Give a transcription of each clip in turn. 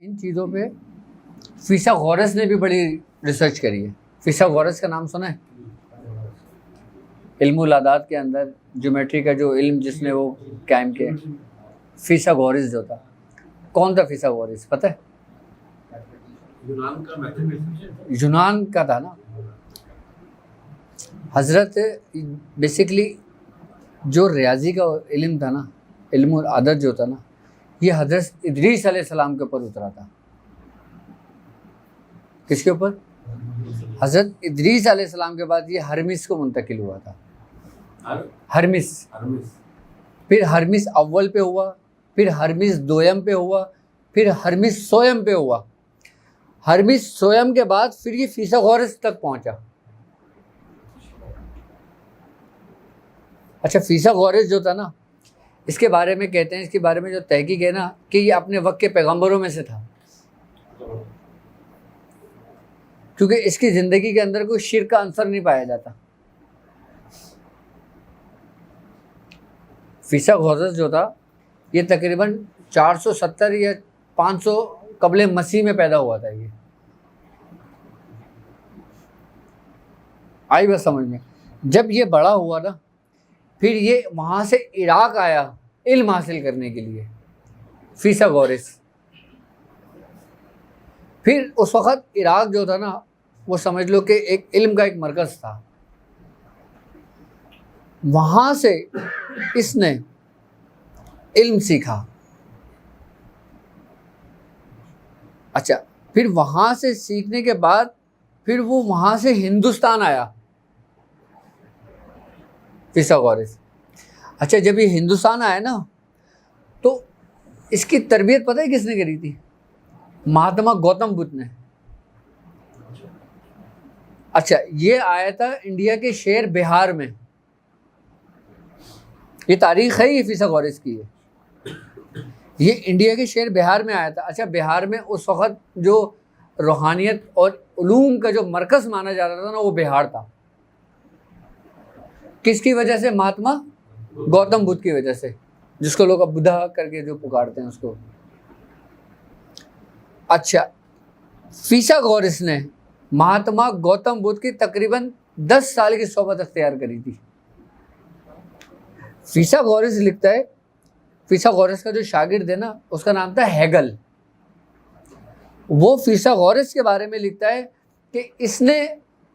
ان چیزوں پہ فیثاغورس نے بھی بڑی ریسرچ کری ہے. فیثاغورس کا نام سنا ہے؟ علم الاعداد کے اندر جیومیٹری کا جو علم جس نے وہ قائم کیا، فیثاغورس جو تھا. کون تھا فیثاغورس پتہ ہے؟ یونان کا تھا نا. حضرت بیسکلی جو ریاضی کا علم تھا نا، علم العدد جو تھا نا، یہ حضرت ادریس علیہ السلام کے اوپر اترا تھا. کس کے اوپر؟ حضرت ادریس علیہ السلام کے بعد یہ ہرمس کو منتقل ہوا تھا. ہرمس، پھر ہرمس اول پہ ہوا، پھر ہرمس دویم پہ ہوا، پھر ہرمس سویم پہ ہوا. ہرمس سویم کے بعد پھر یہ فیثاغورس تک پہنچا. اچھا، فیثاغورس جو تھا نا، اس کے بارے میں کہتے ہیں، اس کے بارے میں جو تحقیق ہے نا، کہ یہ اپنے وقت کے پیغمبروں میں سے تھا، کیونکہ اس کی زندگی کے اندر کوئی شرک کا عنصر نہیں پایا جاتا. فیثاغورس جو تھا یہ تقریباً 470 یا 500 قبل مسیح میں پیدا ہوا تھا. یہ آئی بس سمجھ میں. جب یہ بڑا ہوا نا، پھر یہ وہاں سے عراق آیا علم حاصل کرنے کے لیے، فیثاغورس. پھر اس وقت عراق جو تھا نا، وہ سمجھ لو کہ ایک علم کا ایک مرکز تھا. وہاں سے اس نے علم سیکھا. اچھا، پھر وہاں سے سیکھنے کے بعد پھر وہ وہاں سے ہندوستان آیا فیثاغورس. اچھا، جب یہ ہندوستان آیا نا، تو اس کی تربیت پتہ ہے کس نے کری تھی؟ مہاتما گوتم بدھ نے. اچھا، یہ آیا تھا انڈیا کے شہر بہار میں. یہ تاریخ ہے، یہ فیثاغورس کی ہے. یہ انڈیا کے شہر بہار میں آیا تھا. اچھا، بہار میں اس وقت جو روحانیت اور علوم کا جو مرکز مانا جاتا تھا نا، وہ بہار تھا. کس کی وجہ سے؟ مہاتما گوتم بدھ کی وجہ سے، جس کو لوگ اب بدھا کر کے جو پکارتے ہیں اس کو. اچھا، فیثاغورس نے مہاتما گوتم بدھ کی تقریباً 10 سال کی صحبت اختیار کری تھی. فیثاغورس لکھتا ہے، فیثاغورس کا جو شاگرد ہے نا، اس کا نام تھا ہیگل. وہ فیثاغورس کے بارے میں لکھتا ہے کہ اس نے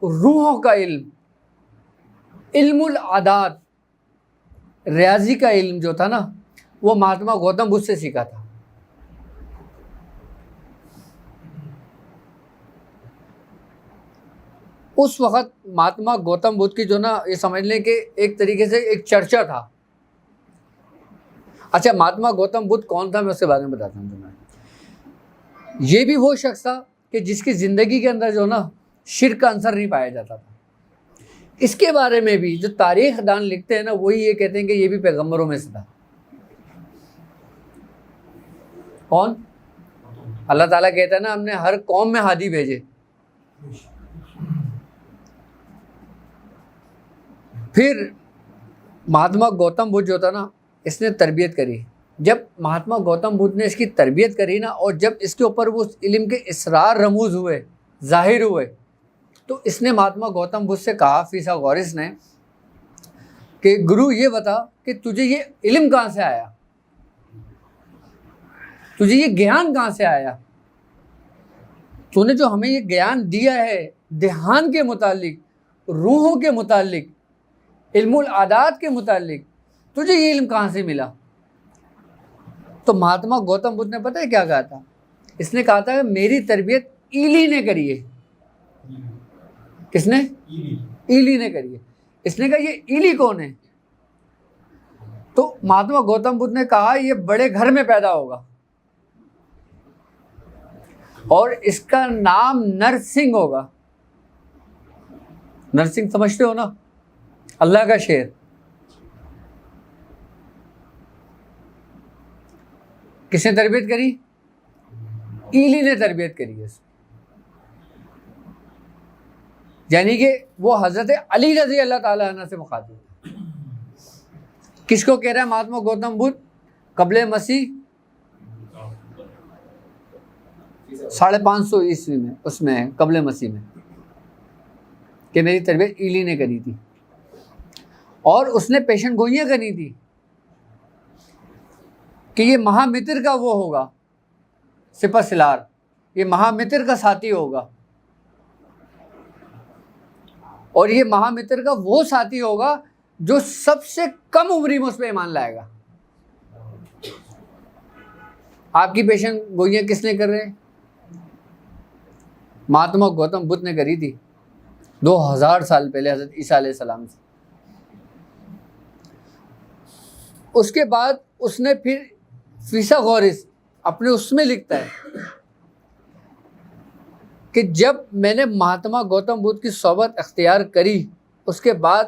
روحوں کا علم، علم الاعداد، ریاضی کا علم جو تھا نا، وہ مہاتما گوتم بدھ سے سیکھا تھا. اس وقت مہاتما گوتم بدھ کی جو نا، یہ سمجھ لیں کہ ایک طریقے سے ایک چرچا تھا. اچھا، مہاتما گوتم بدھ کون تھا، میں اس کے بارے میں بتاتا ہوں تمہیں. یہ بھی وہ شخص تھا کہ جس کی زندگی کے اندر جو نا شرک کا عنصر نہیں پایا جاتا تھا. اس کے بارے میں بھی جو تاریخ دان لکھتے ہیں نا، وہی یہ کہتے ہیں کہ یہ بھی پیغمبروں میں سے تھا. کون؟ اللہ تعالیٰ کہتا ہے نا، ہم نے ہر قوم میں ہادی بھیجے. پھر مہاتما گوتم بدھ جو تھا نا، اس نے تربیت کری. جب مہاتما گوتم بدھ نے اس کی تربیت کری نا، اور جب اس کے اوپر وہ علم کے اسرار رموز ہوئے، ظاہر ہوئے، تو اس نے مہاتما گوتم بدھ سے کہا، فیثاغورس نے، کہ گرو یہ بتا کہ تجھے یہ علم کہاں سے آیا، تجھے یہ گیان کہاں سے آیا، تو نے جو ہمیں یہ گیان دیا ہے دھیان کے متعلق، روحوں کے متعلق، علم الاعداد کے متعلق، تجھے یہ علم کہاں سے ملا؟ تو مہاتما گوتم بدھ نے پتہ ہے کیا کہا تھا؟ اس نے کہا تھا کہ میری تربیت ایلی نے کری ہے. کس نے؟ ایلی نے کری ہے. اس نے کہا یہ ایلی کون ہے؟ تو مہاتما گوتم بدھ نے کہا یہ بڑے گھر میں پیدا ہوگا، اور اس کا نام نرسنگ ہوگا. نرسنگ سمجھتے ہو نا، اللہ کا شعر. کس نے تربیت کری؟ ایلی نے تربیت کری ہے. یعنی کہ وہ حضرت علی رضی اللہ تعالیٰ عنہ سے مخاطب ہے. کس کو کہہ رہا ہے مہاتما گوتم بدھ؟ قبل مسیح 550 عیسوی میں، اس میں قبل مسیح میں، کہ میری تربیت ایلی نے کری تھی، اور اس نے پیشن گوئیاں کری تھی کہ یہ مہامتر کا وہ ہوگا سپہ سالار، یہ مہامتر کا ساتھی ہوگا، اور یہ مہامتر کا وہ ساتھی ہوگا جو سب سے کم عمری میں اس پہ ایمان لائے گا۔ آپ کی پیشن گوئیاں کس نے کر رہے ہیں؟ مہاتما گوتم بدھ نے کری تھی 2000 سال پہلے حضرت عیسیٰ علیہ السلام سے۔ اس کے بعد اس نے پھر فیثاغورس اپنے اس میں لکھتا ہے کہ جب میں نے مہاتما گوتم بدھ کی صحبت اختیار کری، اس کے بعد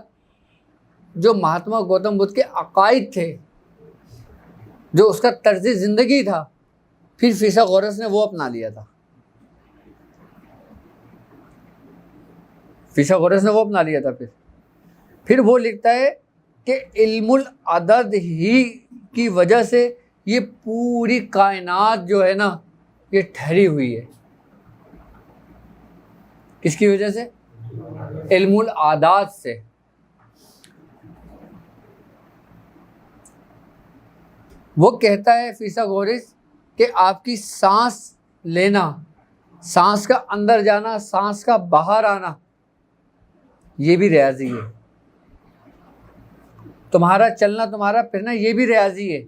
جو مہاتما گوتم بدھ کے عقائد تھے، جو اس کا طرز زندگی تھا، پھر فیثاغورس نے وہ اپنا لیا تھا۔ فیثاغورس نے وہ اپنا لیا تھا۔ پھر وہ لکھتا ہے کہ علم العدد ہی کی وجہ سے یہ پوری کائنات جو ہے نا یہ ٹھہری ہوئی ہے۔ کس کی وجہ سے؟ علم العادات سے۔ وہ کہتا ہے فیثاغورس کہ آپ کی سانس لینا، سانس کا اندر جانا، سانس کا باہر آنا، یہ بھی ریاضی ہے۔ تمہارا چلنا، تمہارا پھرنا، یہ بھی ریاضی ہے۔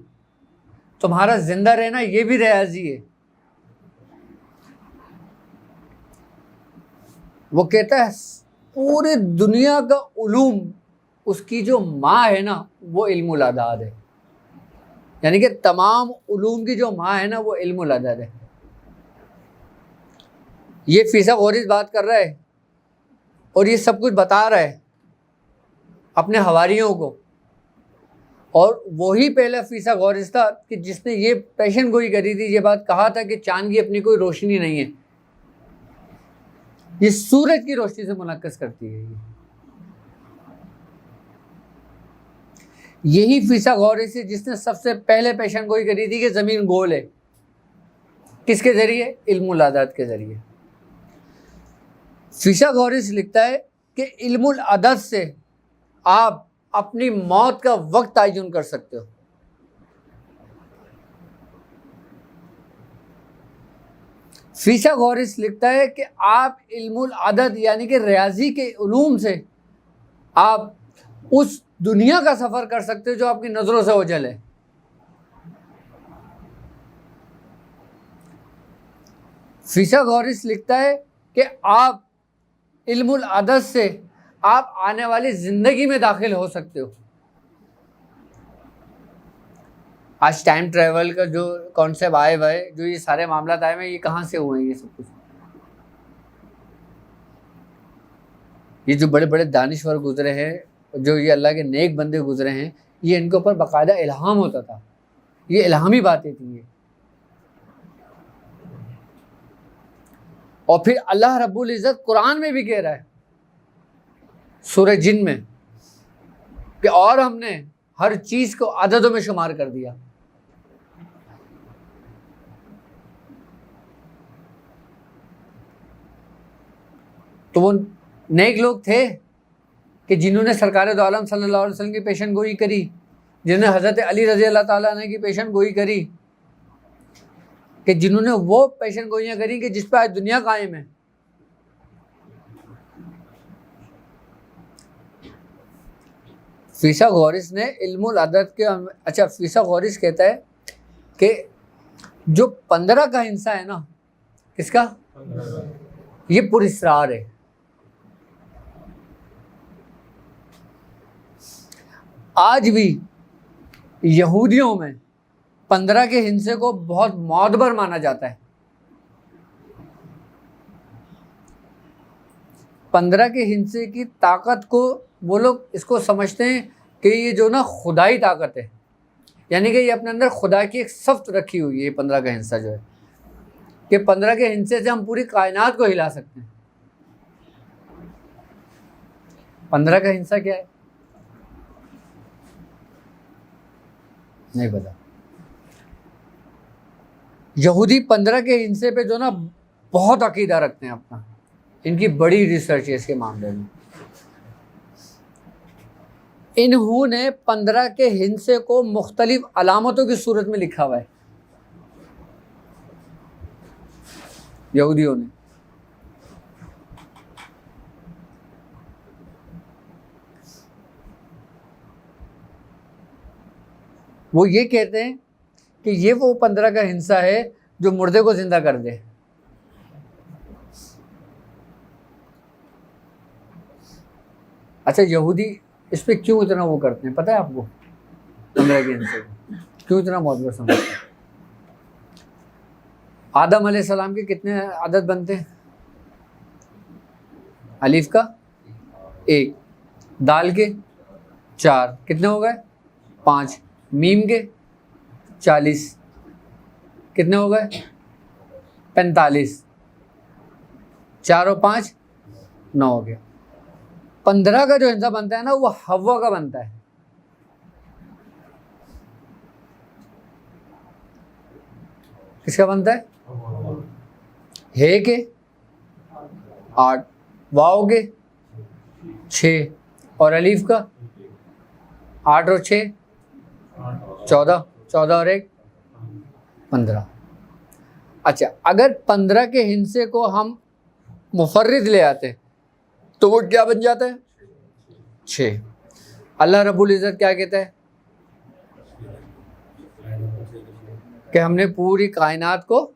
تمہارا زندہ رہنا، یہ بھی ریاضی ہے۔ وہ کہتا ہے پوری دنیا کا علوم اس کی جو ماں ہے نا وہ علم العداد ہے، یعنی کہ تمام علوم کی جو ماں ہے نا وہ علم العدد ہے۔ یہ فیثاغورس بات کر رہا ہے اور یہ سب کچھ بتا رہا ہے اپنے حواریوں کو، اور وہی پہلا فیثاغورس تھا کہ جس نے یہ پیشن گوئی کری تھی، یہ بات کہا تھا کہ چاند کی اپنی کوئی روشنی نہیں ہے، یہ سورج کی روشنی سے منعکس کرتی ہے۔ یہی فیثاغورس ہے جس نے سب سے پہلے پیشن گوئی کری تھی کہ زمین گول ہے۔ کس کے ذریعے؟ علم العدد کے ذریعے۔ فیثاغورس لکھتا ہے کہ علم العدد سے آپ اپنی موت کا وقت تعین کر سکتے ہو۔ فیثاغورس لکھتا ہے کہ آپ علم العدد یعنی کہ ریاضی کے علوم سے آپ اس دنیا کا سفر کر سکتے ہو جو آپ کی نظروں سے اوجھل ہے۔ فیثاغورس لکھتا ہے کہ آپ علم العدد سے آپ آنے والی زندگی میں داخل ہو سکتے ہو۔ آج ٹائم ٹریول کا جو کانسیپٹ آئے ہوئے، جو یہ سارے معاملات آئے ہوئے، یہ کہاں سے ہوئے ہیں؟ یہ سب کچھ یہ جو بڑے بڑے دانشور گزرے ہیں، جو یہ اللہ کے نیک بندے گزرے ہیں، یہ ان کے اوپر باقاعدہ الہام ہوتا تھا، یہ الہامی باتیں تھیں یہ۔ اور پھر اللہ رب العزت قرآن میں بھی کہہ رہا ہے سورہ جن میں کہ اور ہم نے ہر چیز کو عددوں میں شمار کر دیا۔ تو وہ نیک لوگ تھے کہ جنہوں نے سرکار دو عالم صلی اللہ علیہ وسلم کی پیشن گوئی کری، جنہوں نے حضرت علی رضی اللہ تعالیٰ عنہ کی پیشن گوئی کری، کہ جنہوں نے وہ پیشن گوئیاں کری کہ جس پہ آج دنیا قائم ہے۔ فیثاغورس نے علم العدد کے فیثاغورس کہتا ہے کہ جو 15 کا ہندسہ ہے نا، کس کا؟ یہ پر اسرار ہے۔ آج بھی یہودیوں میں 15 کے ہندسے کو بہت معتبر مانا جاتا ہے۔ 15 کے ہندسے کی طاقت کو وہ لوگ اس کو سمجھتے ہیں کہ یہ جو نا خدائی طاقت ہے، یعنی کہ یہ اپنے اندر خدا کی ایک صفت رکھی ہوئی ہے۔ یہ 15 کا ہندسہ جو ہے کہ 15 کے ہندسے سے ہم پوری کائنات کو ہلا سکتے ہیں۔ 15 کا ہندسہ کیا ہے؟ نہیں پتا۔ یہودی 15 کے ہندسے پہ جو نا بہت عقیدہ رکھتے ہیں اپنا، ان کی بڑی ریسرچ ہے اس کے معاملے میں. انہوں نے 15 کے ہندسے کو مختلف علامتوں کی صورت میں لکھا ہوا ہے یہودیوں نے. وہ یہ کہتے ہیں کہ یہ وہ 15 کا ہندسہ ہے جو مردے کو زندہ کر دے. اچھا یہودی اس پہ کیوں اتنا وہ کرتے ہیں پتہ ہے آپ کو؟ 15 کے ہندسے کو کیوں اتنا معتبر سمجھتے ہیں؟ آدم علیہ السلام کے کتنے عدد بنتے ہیں؟ الف کا 1، دال کے 4، کتنے ہو گئے؟ 5، میم کے 40، کتنے ہو گئے؟ 45، 4 اور 5 9 ہو گیا. 15 کا جو ہندسہ بنتا ہے نا وہ حوا کا بنتا ہے. کس کا بنتا ہے؟ ہے کے 8، واو کے 6 اور الف کا 8 اور 6 14، 14 اور 1 15. اچھا اگر 15 کے ہندسے کو ہم مفرد لے آتے تو وہ کیا بن جاتا ہے؟ 6. اللہ رب العزت کیا کہتا ہے کہ ہم نے پوری کائنات کو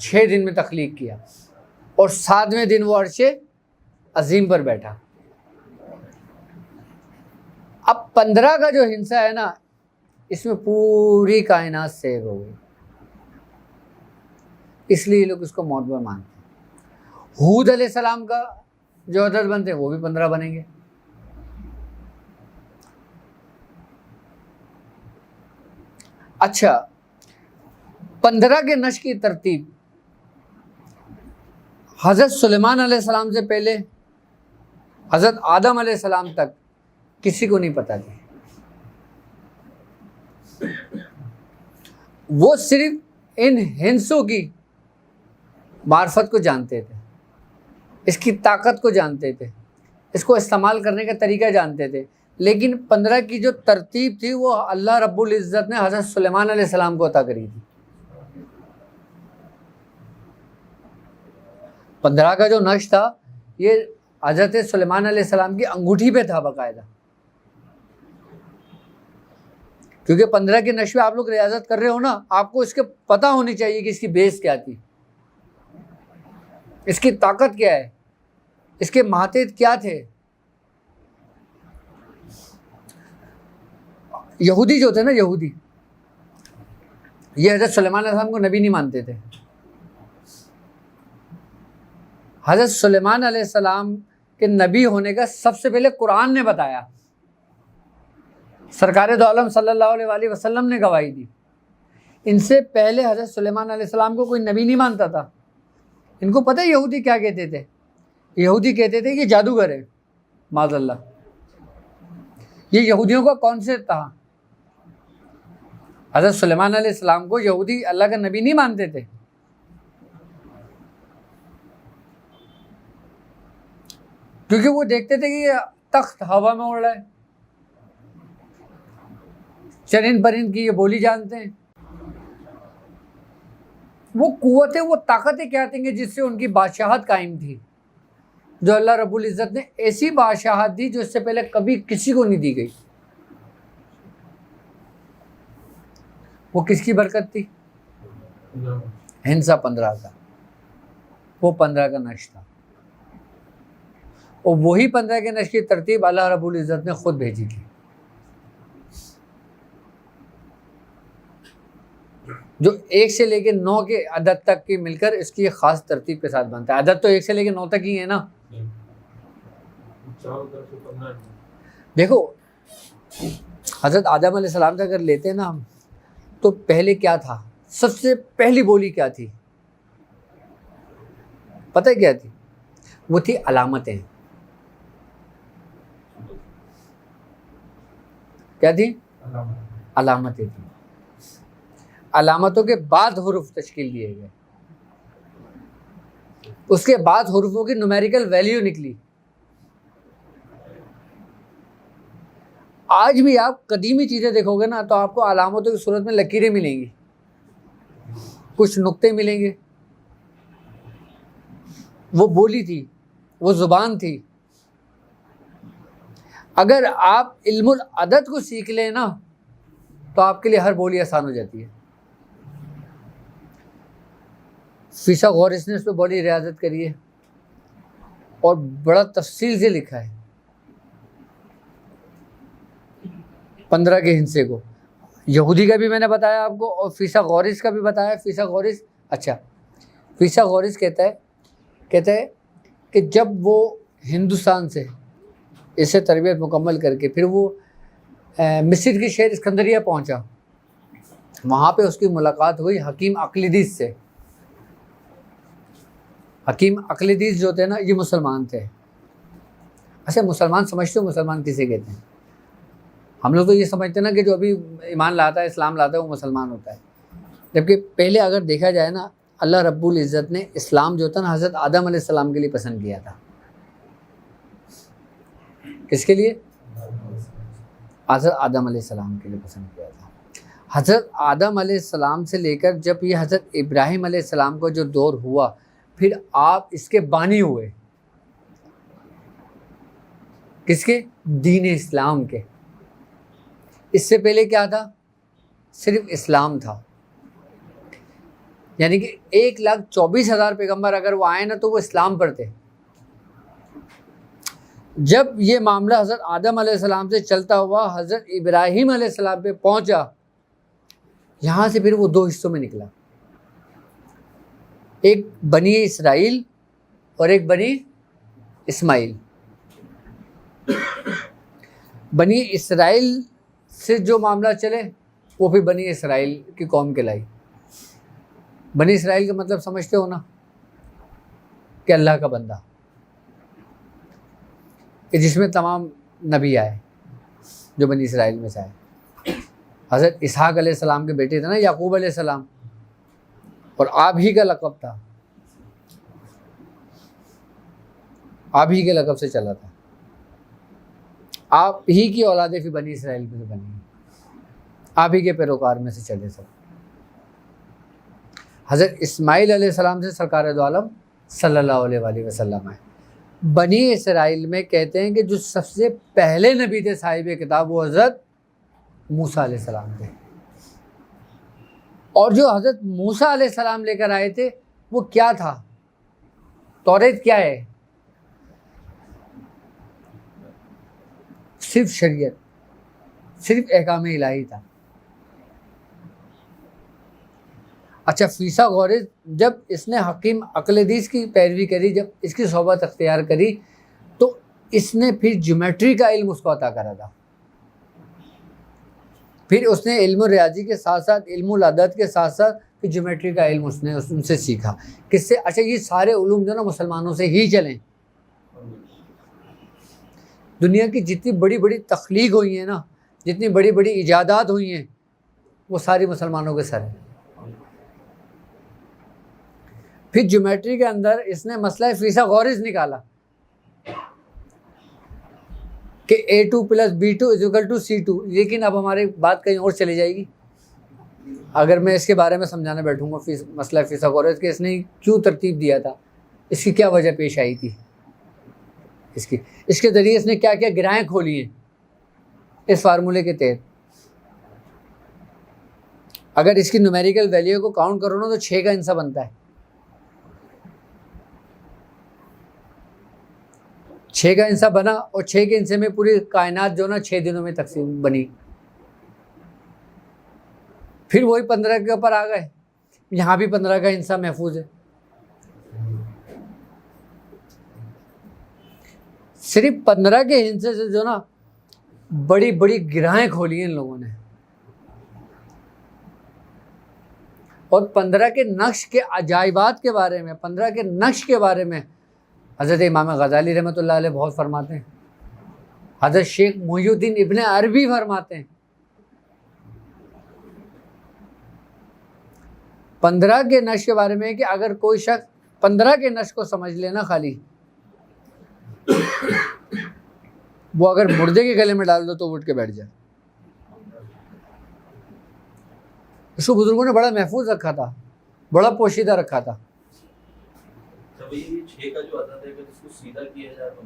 6 دن میں تخلیق کیا اور 7ویں دن وہ عرش عظیم پر بیٹھا. اب 15 کا جو ہندسہ ہے نا اس میں پوری کائنات سیر ہو گئی، اس لیے لوگ اس کو معتبر مانتے ہیں. ہود علیہ السلام کا جو عدد بنتے ہیں وہ بھی 15 بنیں گے. اچھا 15 کے نشر کی ترتیب حضرت سلیمان علیہ السلام سے پہلے حضرت آدم علیہ السلام تک کسی کو نہیں پتا تھی. وہ صرف ان ہندسوں کی معرفت کو جانتے تھے، اس کی طاقت کو جانتے تھے، اس کو استعمال کرنے کا طریقہ جانتے تھے. لیکن 15 کی جو ترتیب تھی وہ اللہ رب العزت نے حضرت سلیمان علیہ السلام کو عطا کری تھی. 15 کا جو نقش تھا یہ حضرت سلیمان علیہ السلام کی انگوٹھی پہ تھا باقاعدہ، کیونکہ 15 کے نقش پہ آپ لوگ ریاضت کر رہے ہو نا، آپ کو اس کے پتہ ہونی چاہیے کہ اس کی بیس کیا تھی، اس کی طاقت کیا ہے، اس کے ماتحت کیا تھے. یہودی جو تھے نا، یہودی یہ حضرت سلیمان علیہ السلام کو نبی نہیں مانتے تھے. حضرت سلیمان علیہ السلام کے نبی ہونے کا سب سے پہلے قرآن نے بتایا، سرکار دو عالم صلی اللہ علیہ وآلہ وسلم نے گواہی دی. ان سے پہلے حضرت سلیمان علیہ السلام کو کوئی نبی نہیں مانتا تھا. ان کو پتہ ہے یہودی کیا کہتے تھے؟ یہودی کہتے تھے کہ جادوگر ہے، معاذ اللہ. یہ یہودیوں کا کانسیپٹ تھا. حضرت سلیمان علیہ السلام کو یہودی اللہ کا نبی نہیں مانتے تھے. کیونکہ وہ دیکھتے تھے کہ یہ تخت ہوا میں اڑ رہا ہے، چرند پرند کی یہ بولی جانتے ہیں. وہ قوتیں، وہ طاقتیں کیا تھیں جس سے ان کی بادشاہت قائم تھی، جو اللہ رب العزت نے ایسی بادشاہت دی جو اس سے پہلے کبھی کسی کو نہیں دی گئی. وہ کس کی برکت تھی؟ ہندسہ 15 کا. وہ 15 کا نقش تھا، اور وہی 15 کے نقش کی ترتیب اللہ رب العزت نے خود بھیجی تھی، جو 1 سے لے کے 9 کے عدد تک کی مل کر اس کی ایک خاص ترتیب کے ساتھ بنتا ہے. عدد تو 1 سے لے کے 9 تک ہی ہے نا. دیکھو حضرت آدم علیہ السلام سے اگر لیتے ہیں نا ہم، تو پہلے کیا تھا؟ سب سے پہلی بولی کیا تھی پتہ ہے کیا تھی؟ وہ تھی علامتیں. کیا تھی؟ علامتیں تھیں. علامتوں کے بعد حروف تشکیل دیے گئے، اس کے بعد حروفوں کی نومیریکل ویلیو نکلی۔ آج بھی آپ قدیمی چیزیں دیکھو گے نا تو آپ کو علامتوں کی صورت میں لکیریں ملیں گی، کچھ نقطے ملیں گے، وہ بولی تھی، وہ زبان تھی۔ اگر آپ علم العدد کو سیکھ لیں نا تو آپ کے لیے ہر بولی آسان ہو جاتی ہے۔ فیثاغورس نے اس پہ بڑی ریاضت کری ہے اور بڑا تفصیل سے لکھا ہے 15 کے ہندسے کو۔ یہودی کا بھی میں نے بتایا آپ کو اور فیثاغورس کا بھی بتایا۔ فیثاغورس کہتا ہے کہ جب وہ ہندوستان سے اسے تربیت مکمل کر کے پھر وہ مصر کے شہر اسکندریہ پہنچا، وہاں پہ اس کی ملاقات ہوئی حکیم اقلیدیس سے۔ حکیم اقلیدیس جو تھے نا یہ مسلمان تھے۔ اچھا مسلمان سمجھتے ہو مسلمان کسے کہتے ہیں؟ ہم لوگ تو یہ سمجھتے ہیں نا کہ جو ابھی ایمان لاتا ہے اسلام لاتا ہے وہ مسلمان ہوتا ہے، جبکہ پہلے اگر دیکھا جائے نا اللہ رب العزت نے اسلام جو تھا نا حضرت آدم علیہ السلام کے لیے پسند کیا تھا۔ کس کے لیے؟ حضرت آدم علیہ السلام کے لیے پسند کیا تھا۔ حضرت آدم علیہ السلام سے لے کر جب یہ حضرت ابراہیم علیہ السلام کا جو دور ہوا پھر آپ اس کے بانی ہوئے۔ کس کے؟ دین اسلام کے۔ اس سے پہلے کیا تھا؟ صرف اسلام تھا، یعنی کہ 1,24,000 پیغمبر اگر وہ آئے نا تو وہ اسلام پر تھے۔ جب یہ معاملہ حضرت آدم علیہ السلام سے چلتا ہوا حضرت ابراہیم علیہ السلام پہ پہنچا، یہاں سے پھر وہ 2 حصوں میں نکلا، ایک بنی اسرائیل اور ایک بنی اسماعیل۔ بنی اسرائیل سے جو معاملہ چلے وہ پھر بنی اسرائیل کی قوم کہلائی۔ بنی اسرائیل کا مطلب سمجھتے ہو نا کہ اللہ کا بندہ، کہ جس میں تمام نبی آئے جو بنی اسرائیل میں سے آئے۔ حضرت اسحاق علیہ السلام کے بیٹے تھے نا یعقوب علیہ السلام، اور آپ ہی کا لقب تھا، آپ ہی کے لقب سے چلا تھا، آپ ہی کی اولادیں پھر بنی اسرائیل میں سے بنی، آپ ہی کے پیروکار میں سے چلے سب۔ حضرت اسماعیل علیہ السلام سے سرکار دو عالم صلی اللہ علیہ وآلہ وسلم ہے۔ بنی اسرائیل میں کہتے ہیں کہ جو سب سے پہلے نبی تھے صاحب کتاب وہ حضرت موسیٰ علیہ السلام تھے، اور جو حضرت موسیٰ علیہ السلام لے کر آئے تھے وہ کیا تھا؟ توریت کیا ہے؟ صرف شریعت، صرف احکام الہی تھا۔ اچھا فیثاغورس جب اس نے حکیم اقلیدیس کی پیروی کری، جب اس کی صحبت اختیار کری تو اس نے پھر جیومیٹری کا علم اس کو عطا کرا تھا۔ پھر اس نے علم ریاضی کے ساتھ ساتھ علم العدد کے ساتھ ساتھ پھر جیومیٹری کا علم اس نے ان سے سیکھا۔ کس سے؟ اچھا یہ سارے علوم جو نا مسلمانوں سے ہی چلیں۔ دنیا کی جتنی بڑی بڑی تخلیق ہوئی ہیں نا، جتنی بڑی بڑی ایجادات ہوئی ہیں وہ ساری مسلمانوں کے سر ہیں۔ پھر جیومیٹری کے اندر اس نے مسئلہ فیثاغورس نکالا کہ A2 + B2 = C2، لیکن اب ہماری بات کہیں اور چلی جائے گی اگر میں اس کے بارے میں سمجھانے بیٹھوں گا مسئلہ فیثاغورس کہ اس نے کیوں ترتیب دیا تھا، اس کی کیا وجہ پیش آئی تھی، اس کے ذریعے اس نے کیا کیا گرہیں کھولی ہیں اس فارمولے کے تحت۔ اگر اس کی نومیریکل ویلیو کو کاؤنٹ کرو نا تو 6 کا ہندسہ بنتا ہے، 6 کا ہندسہ بنا، اور 6 کے ہندسے میں پوری کائنات جو نا 6 دنوں میں تقسیم بنی۔ پھر وہی 15 کے اوپر آ گئے، یہاں بھی 15 کا ہندسہ محفوظ ہے۔ صرف 15 کے ہندسے سے جو نا بڑی بڑی گرہیں کھولی ہیں ان لوگوں نے، اور 15 کے نقش کے عجائبات کے بارے میں، 15 کے نقش کے بارے میں حضرت امام غزالی رحمۃ اللہ علیہ بہت فرماتے ہیں، حضرت شیخ محی الدین ابن عربی فرماتے ہیں 15 کے نش کے بارے میں ہے کہ اگر کوئی شخص 15 کے نش کو سمجھ لینا خالی، وہ اگر مردے کے گلے میں ڈال دو تو اٹھ کے بیٹھ جائے. اس کو بزرگوں نے بڑا محفوظ رکھا تھا، بڑا پوشیدہ رکھا تھا. 6 کا جو عدد ہے اگر اس کو سیدھا کیا جائے تو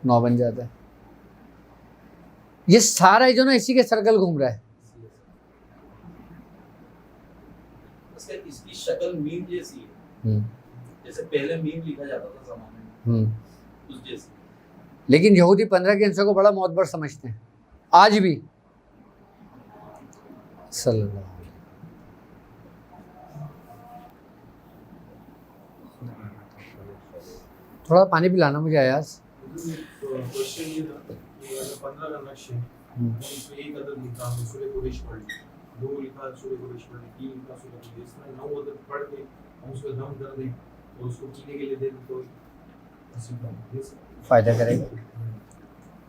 9 بن جاتا ہے. یہ سارا جو نا اسی کے سرکل گھوم رہا ہے. اس کی شکل میم جیسی ہے، جیسے پہلے میم لکھا جاتا تھا زمانے میں، اس جیسی. لیکن یہودی 15 کے انسوں کو بڑا معتبر سمجھتے ہیں آج بھی. صلی اللہ علیہ وسلم. تھوڑا پانی پلانا مجھے آیاز. فائدہ کرے گا.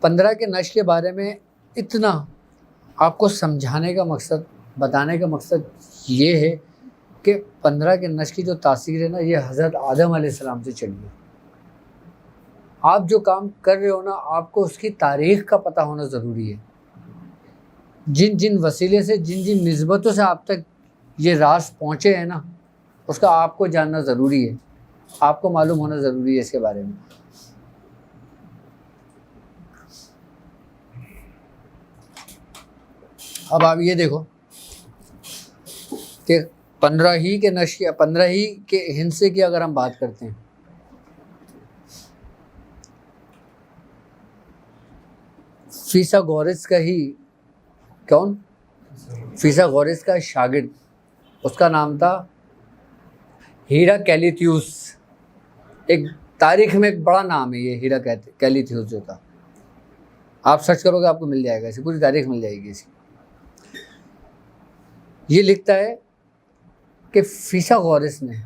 15 کے نش کے بارے میں اتنا آپ کو سمجھانے کا مقصد، بتانے کا مقصد یہ ہے کہ 15 کے نش کی جو تاثیر ہے نا، یہ حضرت آدم علیہ السلام سے چلی ہے. آپ جو کام کر رہے ہو نا، آپ کو اس کی تاریخ کا پتہ ہونا ضروری ہے. جن جن وسیلے سے، جن جن نسبتوں سے آپ تک یہ راز پہنچے ہیں نا، اس کا آپ کو جاننا ضروری ہے، آپ کو معلوم ہونا ضروری ہے اس کے بارے میں. اب آپ یہ دیکھو کہ 15 ہی کے نش یا 15 ہی کے ہندسے کی اگر ہم بات کرتے ہیں، فیثاغورس کا ہی کون؟ فیثاغورس کا شاگرد، اس کا نام تھا ہیراکلیتھیوس. ایک تاریخ میں ایک بڑا نام ہے یہ ہیراکلیتھیوس جو تھا. آپ سرچ کرو گے آپ کو مل جائے گا، اسی پوری تاریخ مل جائے گی اسی. یہ لکھتا ہے کہ فیثاغورس نے،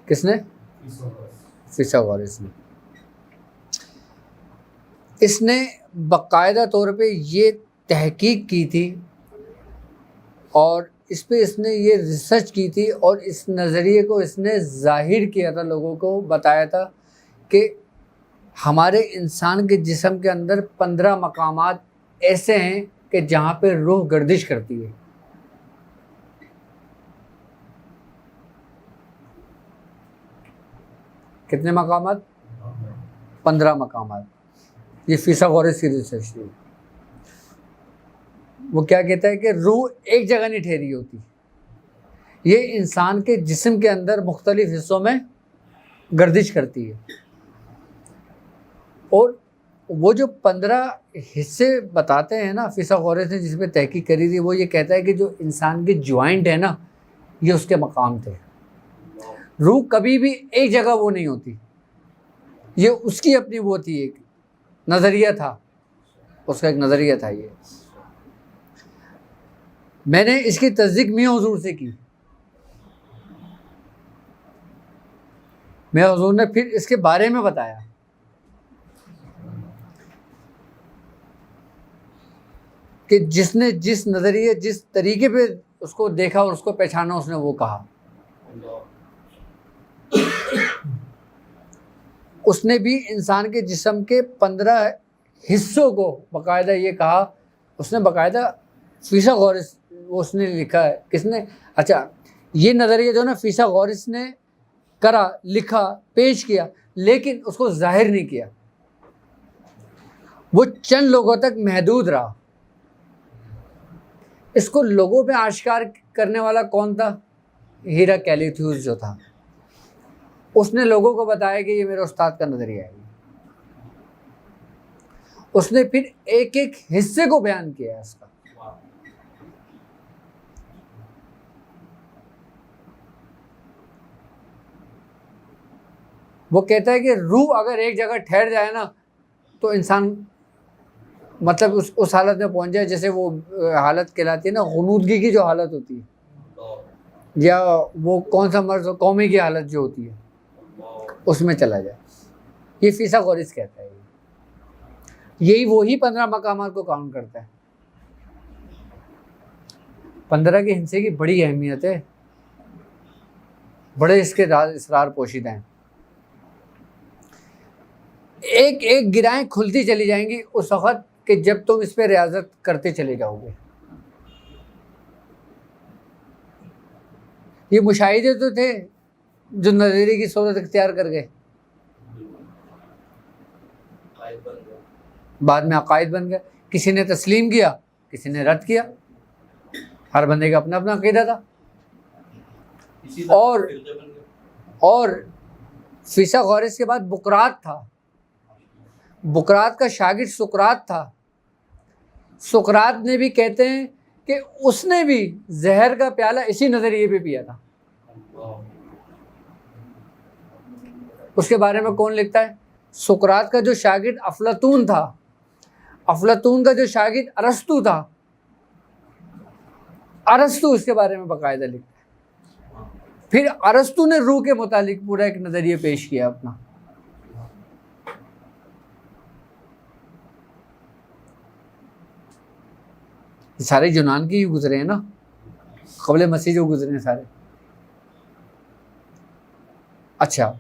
کس نے؟ فیثاغورس نے. اس نے باقاعدہ طور پہ یہ تحقیق کی تھی اور اس پہ اس نے یہ ریسرچ کی تھی اور اس نظریے کو اس نے ظاہر کیا تھا، لوگوں کو بتایا تھا کہ ہمارے انسان کے جسم کے اندر 15 مقامات ایسے ہیں کہ جہاں پہ روح گردش کرتی ہے. کتنے مقامات؟ 15 مقامات. یہ فیثاغورس کی ریسرچ تھی. وہ کیا کہتا ہے کہ روح ایک جگہ نہیں ٹھہری ہوتی، یہ انسان کے جسم کے اندر مختلف حصوں میں گردش کرتی ہے. اور وہ جو 15 حصے بتاتے ہیں نا فیثاغورس نے، جس پہ تحقیق کری تھی، وہ یہ کہتا ہے کہ جو انسان کے جوائنٹ ہے نا، یہ اس کے مقام تھے. روح کبھی بھی ایک جگہ وہ نہیں ہوتی، یہ اس کی اپنی وہ تھی، ایک نظریہ تھا، اس کا ایک نظریہ تھا. یہ میں نے اس کی تصدیق میاں حضور سے کی. میاں حضور نے پھر اس کے بارے میں بتایا. کہ جس نے جس نظریے، جس طریقے پہ اس کو دیکھا اور اس کو پہچانا، اس نے وہ کہا. اس نے بھی انسان کے جسم کے 15 حصوں کو باقاعدہ یہ کہا. اس نے باقاعدہ فیثاغورس، اس نے لکھا ہے. کس نے؟ اچھا، یہ نظریہ جو نا فیثاغورس نے کرا، لکھا، پیش کیا، لیکن اس کو ظاہر نہیں کیا. وہ چند لوگوں تک محدود رہا. اس کو لوگوں پہ آشکار کرنے والا کون تھا؟ ہیراکلیتھیوس جو تھا. اس نے لوگوں کو بتایا کہ یہ میرے استاد کا نظریہ ہے. اس نے پھر ایک ایک حصے کو بیان کیا ہے اس کا. وہ کہتا ہے کہ روح اگر ایک جگہ ٹھہر جائے نا تو انسان مطلب اس حالت میں پہنچ جائے جیسے وہ حالت کہلاتی ہے نا غنودگی کی جو حالت ہوتی ہے، یا وہ کون سا مرض قومی کی حالت جو ہوتی ہے، اس میں چلا جائے. یہ فیثاغورس کہتا ہے. یہی وہی 15 مقامات کو کاؤنٹ کرتا ہے. 15 کے ہندسے کی بڑی اہمیت ہے، بڑے اس کے راز اسرار پوشیدہ ہیں. ایک ایک گرائیں کھلتی چلی جائیں گی اس وقت کہ جب تم اس پہ ریاضت کرتے چلے جاؤ گے. یہ مشاہدے تو تھے جو نظریے کی صورت اختیار کر گئے، بعد میں عقائد بن گئے. کسی نے تسلیم کیا، کسی نے رد کیا، ہر بندے کا اپنا اپنا عقیدہ تھا. اور فیثا غورث کے بعد بقراط تھا. بقراط کا شاگرد سقراط تھا. سقراط نے بھی کہتے ہیں کہ اس نے بھی زہر کا پیالہ اسی نظریے پہ پیا تھا. اس کے بارے میں کون لکھتا ہے؟ سقراط کا جو شاگرد افلاطون تھا، افلاطون کا جو شاگرد ارسطو تھا، ارسطو اس کے بارے میں باقاعدہ لکھتا ہے. پھر ارسطو نے روح کے متعلق پورا ایک نظریہ پیش کیا اپنا. سارے یونان کی ہی گزرے ہیں نا، قبل مسیح جو گزرے ہیں سارے. اچھا،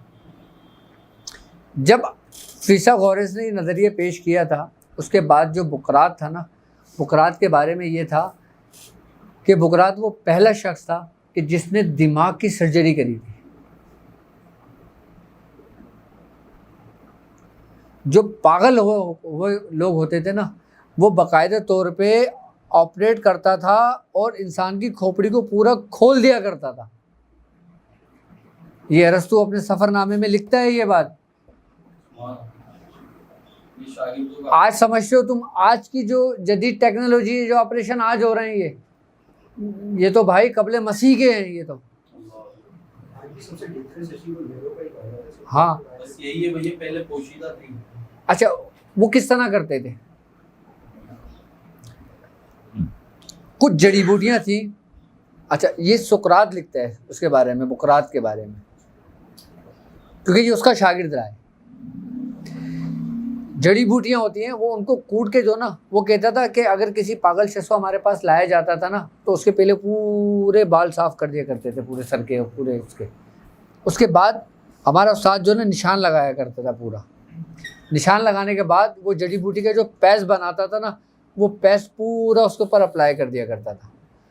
جب فیثا غورث نے یہ نظریہ پیش کیا تھا، اس کے بعد جو بقراط تھا نا، بقراط کے بارے میں یہ تھا کہ بقراط وہ پہلا شخص تھا کہ جس نے دماغ کی سرجری کری تھی. جو پاگل ہوئے لوگ ہوتے تھے نا، وہ باقاعدہ طور پہ آپریٹ کرتا تھا اور انسان کی کھوپڑی کو پورا کھول دیا کرتا تھا. یہ ارسطو اپنے سفر نامے میں لکھتا ہے یہ بات. آج سمجھتے ہو تم آج کی جو جدید ٹیکنالوجی، جو آپریشن آج ہو رہے ہیں، یہ تو بھائی قبل مسیح کے ہیں. یہ تو ہاں، اچھا وہ کس طرح کرتے تھے؟ کچھ جڑی بوٹیاں تھیں. اچھا، یہ سقراط لکھتا ہے اس کے بارے میں، بقراط کے بارے میں، کیونکہ یہ اس کا شاگرد رہا ہے. جڑی بوٹیاں ہوتی ہیں، وہ ان کو کوٹ کے جو نا، وہ کہتا تھا کہ اگر کسی پاگل شخص کو ہمارے پاس لایا جاتا تھا نا، تو اس کے پہلے پورے بال صاف کر دیا کرتے تھے، پورے سر کے، پورے اس کے. اس کے بعد ہمارا استاد جو نا نشان لگایا کرتا تھا. پورا نشان لگانے کے بعد وہ جڑی بوٹی کا جو پیس بناتا تھا نا، وہ پیس پورا اس کے اوپر اپلائی کر دیا کرتا تھا،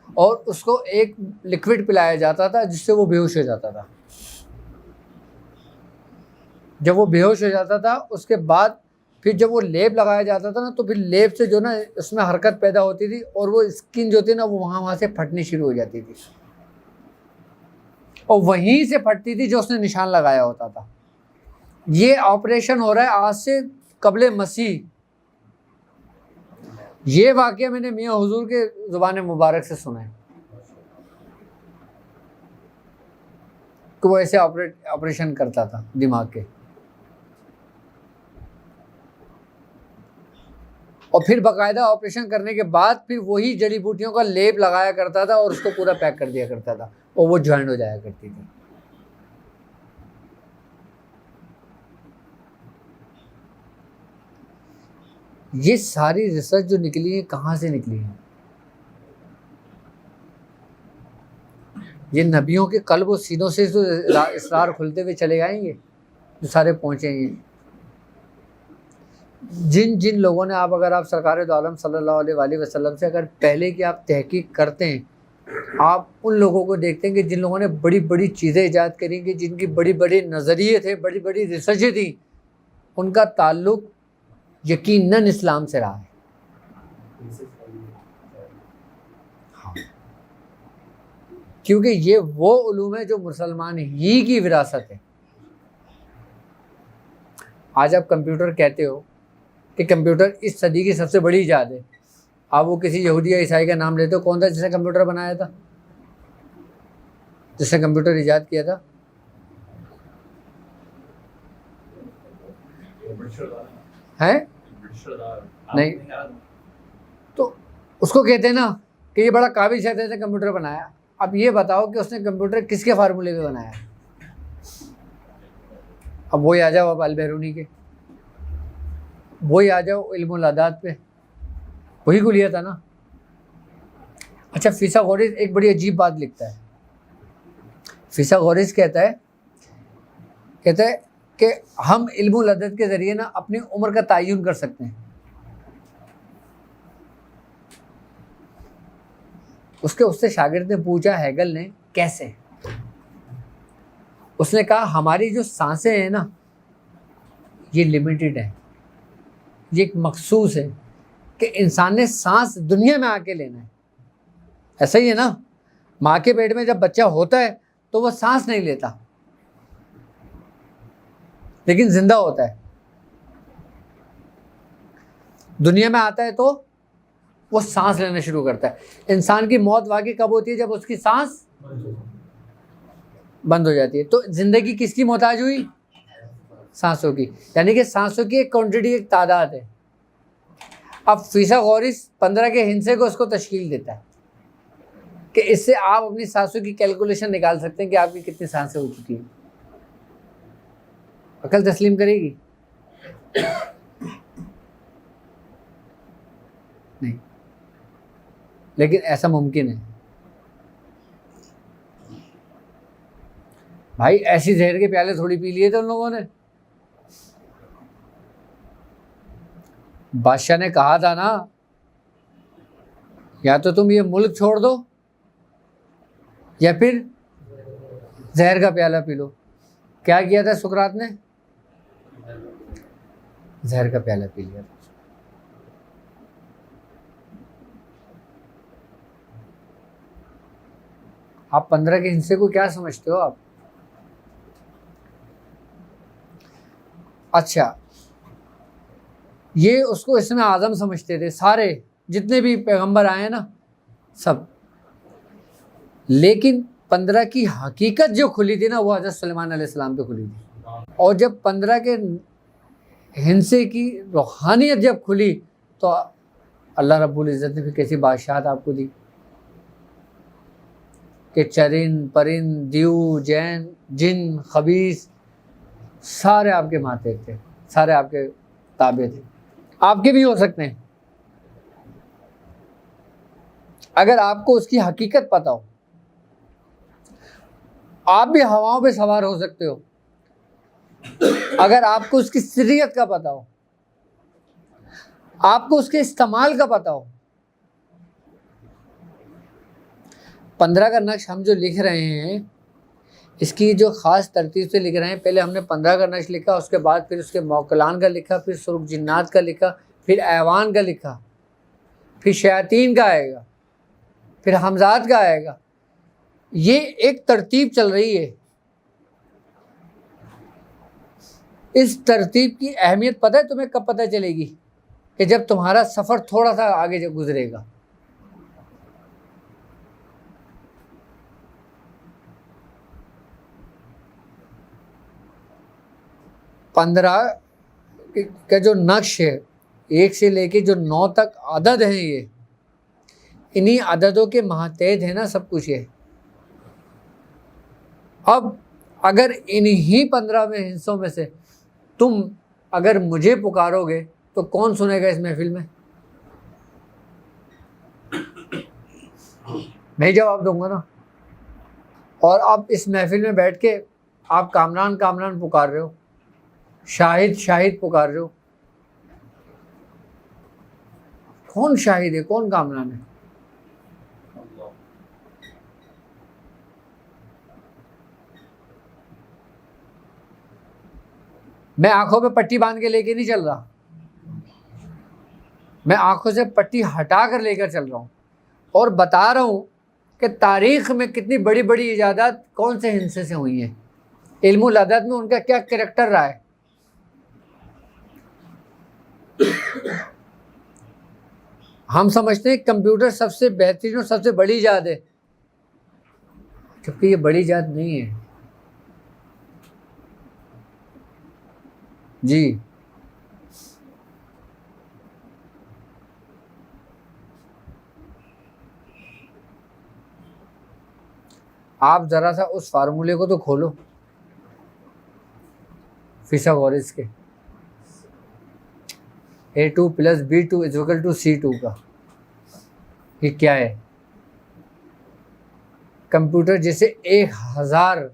اور اس کو ایک لکوڈ پلایا جاتا تھا جس سے وہ بے ہوش ہو جاتا تھا. جب وہ بے ہوش ہو جاتا تھا، اس کے بعد پھر جب وہ لیپ لگایا جاتا تھا نا، تو پھر لیپ سے جو نا اس میں حرکت پیدا ہوتی تھی، اور وہ اسکن جو تھی نا، وہ وہاں سے پھٹنی شروع ہو جاتی تھی، اور وہیں سے پھٹتی تھی جو اس نے نشان لگایا ہوتا تھا. یہ آپریشن ہو رہا ہے آج سے قبل مسیح. یہ واقعہ میں نے میاں حضور کے زبان مبارک سے سنا ہے کہ وہ ایسے آپریشن کرتا تھا دماغ کے. اور پھر باقاعدہ آپریشن کرنے کے بعد پھر وہی جڑی بوٹیوں کا لیپ لگایا کرتا تھا اور اس کو پورا پیک کر دیا کرتا تھا، اور وہ جوائنٹ ہو جایا کرتی تھی. یہ ساری ریسرچ جو نکلی ہے کہاں سے نکلی ہے؟ یہ نبیوں کے قلب و سینوں سے جو اسرار کھلتے ہوئے چلے آئیں گے، جو سارے پہنچیں گے. جن لوگوں نے اگر آپ سرکار دو عالم صلی اللہ علیہ وآلہ وسلم سے اگر پہلے کی آپ تحقیق کرتے ہیں، آپ ان لوگوں کو دیکھتے ہیں کہ جن لوگوں نے بڑی بڑی چیزیں ایجاد کریں گی، جن کی بڑی بڑی نظریے تھے، بڑی بڑی ریسرچیں تھیں، ان کا تعلق یقیناً اسلام سے رہا ہے. کیونکہ یہ وہ علوم ہے جو مسلمان ہی کی وراثت ہے. آج آپ کمپیوٹر کہتے ہو کہ کمپیوٹر اس صدی کی سب سے بڑی ایجاد ہے. آپ وہ کسی یہودی یا عیسائی کا نام لیتے ہو، کون تھا جس نے کمپیوٹر بنایا تھا، جس نے کمپیوٹر ایجاد کیا تھا؟ ہے نہیں. تو اس کو کہتے ہیں نا کہ یہ بڑا قابل شخص ہے، کمپیوٹر بنایا. اب یہ بتاؤ کہ اس نے کمپیوٹر کس کے فارمولے پہ بنایا؟ اب وہی آ جاؤ، اب البیرونی کے، وہی آ جاؤ علم الاعداد پہ، وہی کو لیا تھا نا. اچھا فیثاغورس ایک بڑی عجیب بات لکھتا ہے. فیثاغورس کہتا ہے کہ ہم علم العدد کے ذریعے نا اپنی عمر کا تعین کر سکتے ہیں. اس سے شاگرد نے پوچھا ہیگل نے کیسے؟ اس نے کہا ہماری جو سانسیں ہیں نا یہ لمیٹڈ ہے، یہ ایک مخصوص ہے کہ انسان نے سانس دنیا میں آ کے لینا ہے. ایسا ہی ہے نا، ماں کے پیٹ میں جب بچہ ہوتا ہے تو وہ سانس نہیں لیتا لیکن زندہ ہوتا ہے. دنیا میں آتا ہے تو وہ سانس لینا شروع کرتا ہے. انسان کی موت واقعی کب ہوتی ہے؟ جب اس کی سانس بند ہو جاتی ہے. تو زندگی کس کی محتاج ہوئی؟ سانسوں کی. یعنی کہ سانسوں کی ایک کوانٹٹی، ایک تعداد ہے. اب فیثاغورس 15 کے ہندسے کو اس کو تشکیل دیتا ہے کہ اس سے آپ اپنی سانسوں کی کیلکولیشن نکال سکتے ہیں کہ آپ کی کتنی سانسیں ہو چکی ہیں. عقل تسلیم کرے گی؟ نہیں، لیکن ایسا ممکن ہے. بھائی ایسی زہر کے پیالے تھوڑی پی لیے تھے ان لوگوں نے. بادشاہ نے کہا تھا نا یا تو تم یہ ملک چھوڑ دو یا پھر زہر کا پیالہ پی لو. کیا کیا تھا سقراط نے؟ زہر کا پیالہ پی لیا تھا. آپ 15 کے ہندسے کو کیا سمجھتے ہو آپ؟ اچھا یہ اس کو اسم اعظم سمجھتے تھے سارے جتنے بھی پیغمبر آئے ہیں نا سب. لیکن 15 کی حقیقت جو کھلی تھی نا وہ حضرت سلیمان علیہ السلام پہ کھلی تھی. اور جب 15 کے ہندسے کی روحانیت جب کھلی تو اللہ رب العزت نے پھر کیسی بادشاہت آپ کو دی کہ چرند پرند دیو جین جن خبیث سارے آپ کے ماتحت تھے، سارے آپ کے تابع تھے. آپ کے بھی ہو سکتے ہیں اگر آپ کو اس کی حقیقت پتہ ہو. آپ بھی ہواؤں پہ سوار ہو سکتے ہو اگر آپ کو اس کی سریت کا پتہ ہو، آپ کو اس کے استعمال کا پتہ ہو. 15 کا نقش ہم جو لکھ رہے ہیں اس کی جو خاص ترتیب سے لکھ رہے ہیں، پہلے ہم نے 15 کا نقش لکھا، اس کے بعد پھر اس کے موکلان کا لکھا، پھر سرخ جنات کا لکھا، پھر ایوان کا لکھا، پھر شیاطین کا آئے گا، پھر حمزات کا آئے گا. یہ ایک ترتیب چل رہی ہے. اس ترتیب کی اہمیت پتہ ہے تمہیں کب پتہ چلے گی؟ کہ جب تمہارا سفر تھوڑا سا آگے گزرے گا. پندرہ کا جو نقش ہے 1 سے لے کے جو 9 تک عدد ہیں، یہ انہی عددوں کے ماتحت ہے نا سب کچھ. یہ اب اگر انہی 15 میں حصوں میں سے تم اگر مجھے پکارو گے تو کون سنے گا اس محفل میں؟ میں جواب دوں گا نا. اور اب اس محفل میں بیٹھ کے آپ کامران کامران پکار رہے ہو، شاہد شاہد پکار رہے ہو. کون شاہد ہے کون کامران ہے؟ میں آنکھوں پہ پٹی باندھ کے لے کے نہیں چل رہا، میں آنکھوں سے پٹی ہٹا کر لے کر چل رہا ہوں اور بتا رہا ہوں کہ تاریخ میں کتنی بڑی بڑی ایجادات کون سے ہندسے سے ہوئی ہیں، علم العدد میں ان کا کیا کریکٹر رہا ہے. ہم سمجھتے ہیں کمپیوٹر سب سے بہترین اور سب سے بڑی ایجاد ہے، جبکہ یہ بڑی ایجاد نہیں ہے. جی آپ ذرا سا اس فارمولے کو تو کھولو فیثاغورس کے A2 + B2 = C2 کا. یہ کیا ہے؟ کمپیوٹر جیسے 1000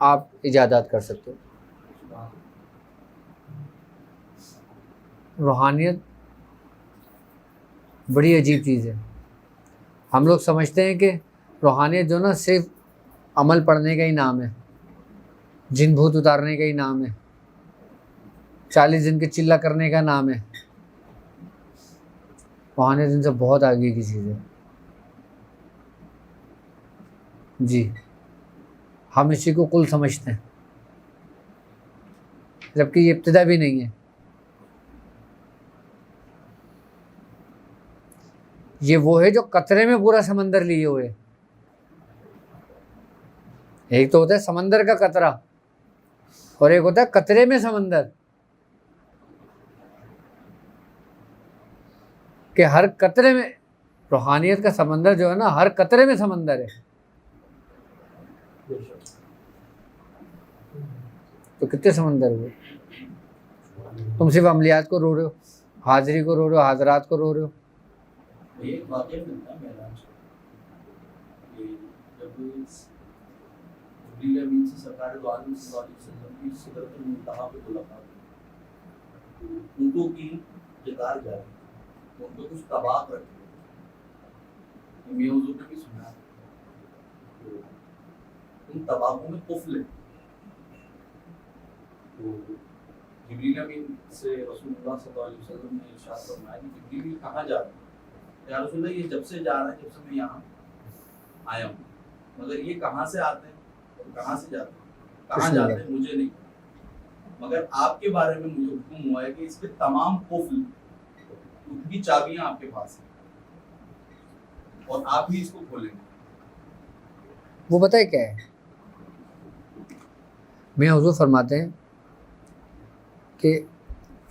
آپ ایجادات کر سکتے ہو. روحانیت بڑی عجیب چیز ہے. ہم لوگ سمجھتے ہیں کہ روحانیت جو نا صرف عمل پڑھنے کا ہی نام ہے, جن بھوت اتارنے کا ہی نام ہے, 40 دن کے چلہ کرنے کا نام ہے. روحانیت ان سے بہت آگے کی چیز ہے. جی ہم اسی کو کل سمجھتے ہیں, جبکہ یہ ابتدا بھی نہیں ہے. یہ وہ ہے جو قطرے میں پورا سمندر لیے ہوئے. ایک تو ہوتا ہے سمندر کا قطرہ اور ایک ہوتا ہے قطرے میں سمندر, کہ ہر قطرے میں روحانیت کا سمندر جو ہے نا ہر قطرے میں سمندر ہے. تو کتنے سمندر ہوئے؟ تم صرف عملیات کو رو رہے ہو, حاضری کو رو رہے ہو, حاضرات کو رو رہے ہو. یہ ایک واقعہ ملتا ہے معراج کا, جب جبریل امین سے سرکار دو عالم صلی اللہ علیہ وسلم کی سدرۃ المنتہا پہ ملاقات, اونٹوں کی قطار جاری, ان پہ کچھ طباق رکھے, میاں حضور نے بھی سنا, ان طباقوں میں قفل ہے. تو جبریل امین سے رسول اللہ صلی اللہ علیہ وسلم نے ارشاد فرمایا کہ جبریل کہاں جا رہے ہیں؟ یا رسول اللہ یہ جب سے جا رہا ہے جب سے میں یہاں آیا ہوں, مگر یہ کہاں سے آتے ہیں کہاں سے جاتے ہیں کہاں جاتے ہیں مجھے نہیں, مگر آپ کے بارے میں مجھے حکم ہوا ہے کہ اس کے تمام قفل ان کی چابیاں آپ کے پاس ہیں اور آپ ہی اس کو کھولیں گے. وہ بتائے کیا ہے؟ میاں حضور فرماتے ہیں کہ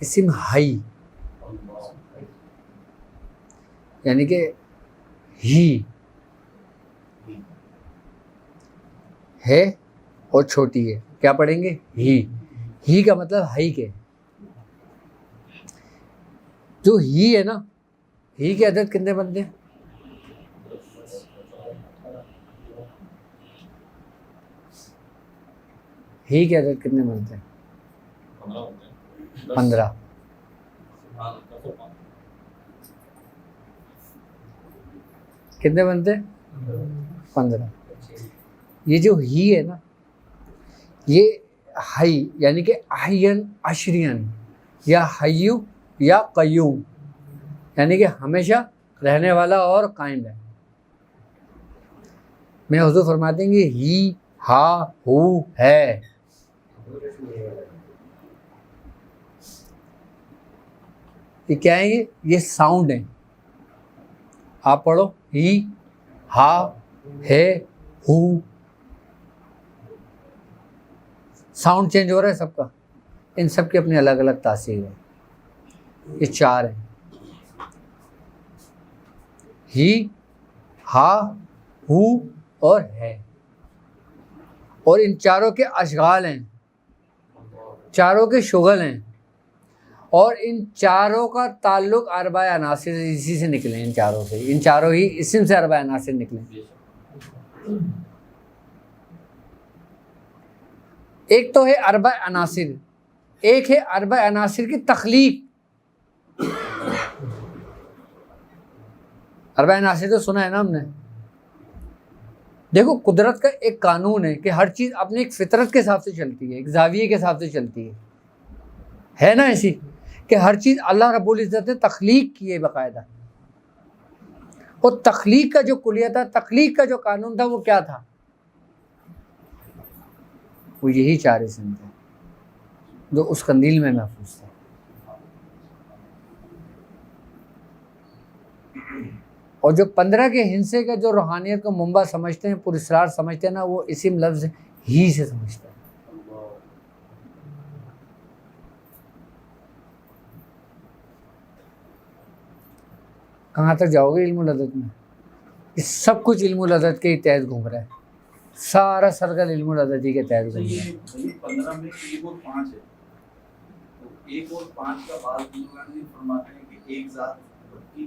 اسم حی یعنی کہ ہی ہے اور چھوٹی ہے. کیا پڑھیں گے؟ ہی کا مطلب ہی کے, جو ہی ہے نا, ہی کے عدد کتنے بنتے ہیں؟ ہی کے عدد کتنے بنتے ہیں؟ 15. کتنے بنتے ہیں؟ 15. یہ جو ہی ہے نا یہ حی یعنی کہ احین عشرین یا حیو یا قیوم یعنی کہ ہمیشہ رہنے والا اور قائم ہے. میں حضور فرماتے ہیں کہ ہی ہا ہو ہے. یہ کیا ہے؟ یہ ساؤنڈ ہے. آپ پڑھو ہی ہا ہے ہو, ساؤنڈ چینج ہو رہا ہے سب کا, ان سب کی اپنی الگ الگ تاثیر ہے. یہ 4 ہیں, ہی ہا ہو اور ہے, اور ان چاروں کے اشغال ہیں, چاروں کے شغل ہیں, اور ان چاروں کا تعلق اربع عناصر اسی سے نکلے. ان چاروں سے, ان چاروں ہی اسم سے اربع عناصر نکلے. ایک تو ہے اربع عناصر, ایک ہے اربع عناصر کی تخلیق. اربع عناصر تو سنا ہے نا ہم نے. دیکھو قدرت کا ایک قانون ہے کہ ہر چیز اپنی ایک فطرت کے حساب سے چلتی ہے, ایک زاویے کے حساب سے چلتی ہے نا ایسی, کہ ہر چیز اللہ رب العزت نے تخلیق کی ہے باقاعدہ. اور تخلیق کا جو کلیہ تھا, تخلیق کا جو قانون تھا, وہ کیا تھا؟ وہ یہی 4 اسم تھے جو اس قندیل میں محفوظ تھے. اور جو 15 کے ہندسے کا جو روحانیت کو منبع سمجھتے ہیں, پر اسرار سمجھتے ہیں نا, وہ اسم لفظ ہی سے سمجھتے ہیں. کہاں تک جاؤ گے علم العدد میں؟ یہ سب کچھ علم العدد کے ہی تحت گھوم رہا ہے, سارا سرکل علم العدد ہی کے تحت گھوم رہا ہے. 15 میں 1 اور 5 ہے, تو 1 اور 5 کا بعض فرماتے ہیں کہ ایک ذات کی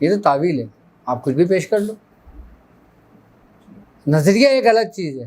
یہ تو تعویل ہے، آپ کچھ بھی پیش کر لو. نظریہ ایک الگ چیز ہے،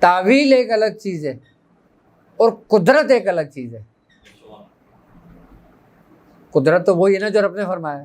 تعویل ایک الگ چیز ہے، اور قدرت ایک الگ چیز ہے. قدرت تو وہی ہے نا جو رب نے فرمایا،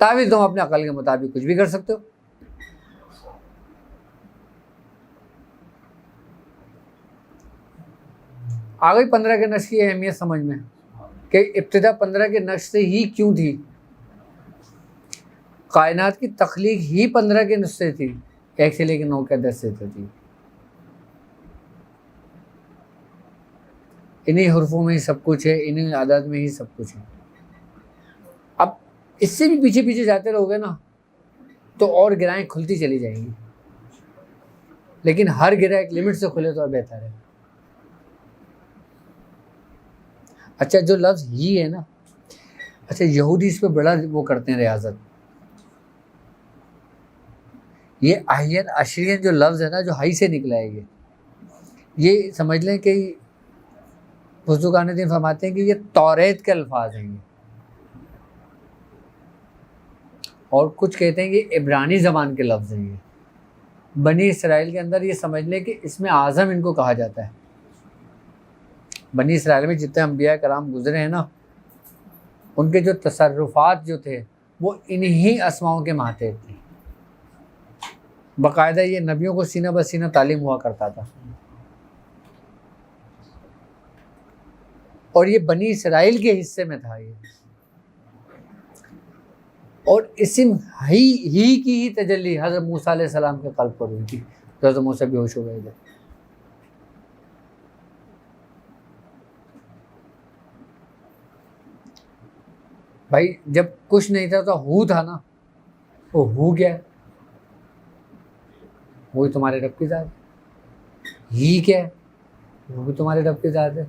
تعویل تم اپنے عقل کے مطابق کچھ بھی کر سکتے ہو. آ گئی 15 کے نقش کی اہمیت سمجھ میں کہ ابتدا 15 کے نقش سے ہی کیوں تھی. کائنات کی تخلیق ہی 15 کے نقش سے تھی، 1 سے لے کے 9 کے 10 سے تھی. انہی حرفوں میں ہی سب کچھ ہے، انہی عادات میں ہی سب کچھ ہے. اب اس سے بھی پیچھے پیچھے جاتے رہو گے نا تو اور گرہیں کھلتی چلی جائیں گی، لیکن ہر گرہ ایک لمٹ سے کھلے تو بہتر ہے. اچھا جو لفظ ہی ہے نا، اچھا یہودی اس پہ بڑا وہ کرتے ہیں ریاضت. یہ احین عشرین جو لفظ ہے نا، جو ہائی سے نکلا ہے، یہ سمجھ لیں کہ بزرگان دین فرماتے ہیں کہ یہ توریت کے الفاظ ہیں یہ، اور کچھ کہتے ہیں کہ عبرانی زبان کے لفظ ہیں یہ. بنی اسرائیل کے اندر یہ سمجھ لیں کہ اس میں اعظم ان کو کہا جاتا ہے. بنی اسرائیل میں جتنے انبیاء کرام گزرے ہیں نا، ان کے جو تصرفات جو تھے وہ انہی اسماؤں کے ماتحت تھے. باقاعدہ یہ نبیوں کو سینہ بسینہ تعلیم ہوا کرتا تھا، اور یہ بنی اسرائیل کے حصے میں تھا یہ. اور اسم ہی کی ہی تجلی حضرت موسیٰ علیہ السلام کے قلب پر ہوئی تھی. حضرت موسیٰ بے ہوش ہو گئے تھے. بھائی جب کچھ نہیں تھا تو ہو تھا نا، وہ ہو کیا ہے؟ وہی تمہارے رب کی ذات ہے. ہی کیا ہے؟ وہ بھی تمہارے رب کی ذات ہے.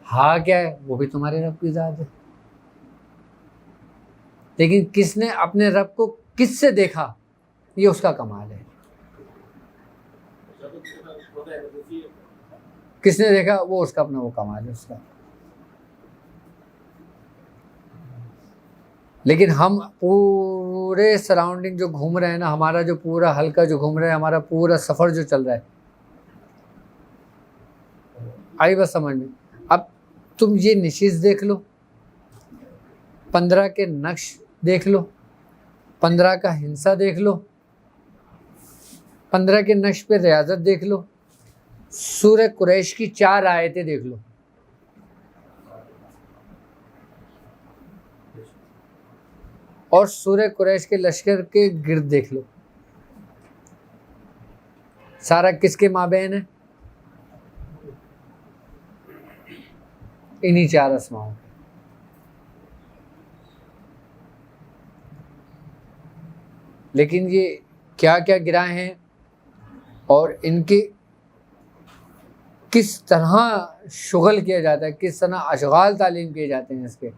ہاں کیا ہے؟ وہ بھی تمہارے رب کی ذات ہے. لیکن کس نے اپنے رب کو کس سے دیکھا، یہ اس کا کمال ہے. کس نے دیکھا وہ اس کا اپنا وہ کمال ہے اس کا. لیکن ہم پورے سراؤنڈنگ جو گھوم رہے ہیں نا، ہمارا جو پورا حلقہ جو گھوم رہا ہے، ہمارا پورا سفر جو چل رہا ہے، آئی بس سمجھ میں. اب تم یہ نشست دیکھ لو، 15 کے نقش دیکھ لو، 15 کا ہنسا دیکھ لو، 15 کے نقش پہ ریاضت دیکھ لو، سورہ قریش کی 4 آیتیں دیکھ لو، اور سورہ قریش کے لشکر کے گرد دیکھ لو. سارا کس کے مابین ہے؟ انہی 4 اسماؤں. لیکن یہ کیا کیا گرائیں ہیں اور ان کے کس طرح شغل کیا جاتا ہے، کس طرح اشغال تعلیم کیے جاتے ہیں اس کے،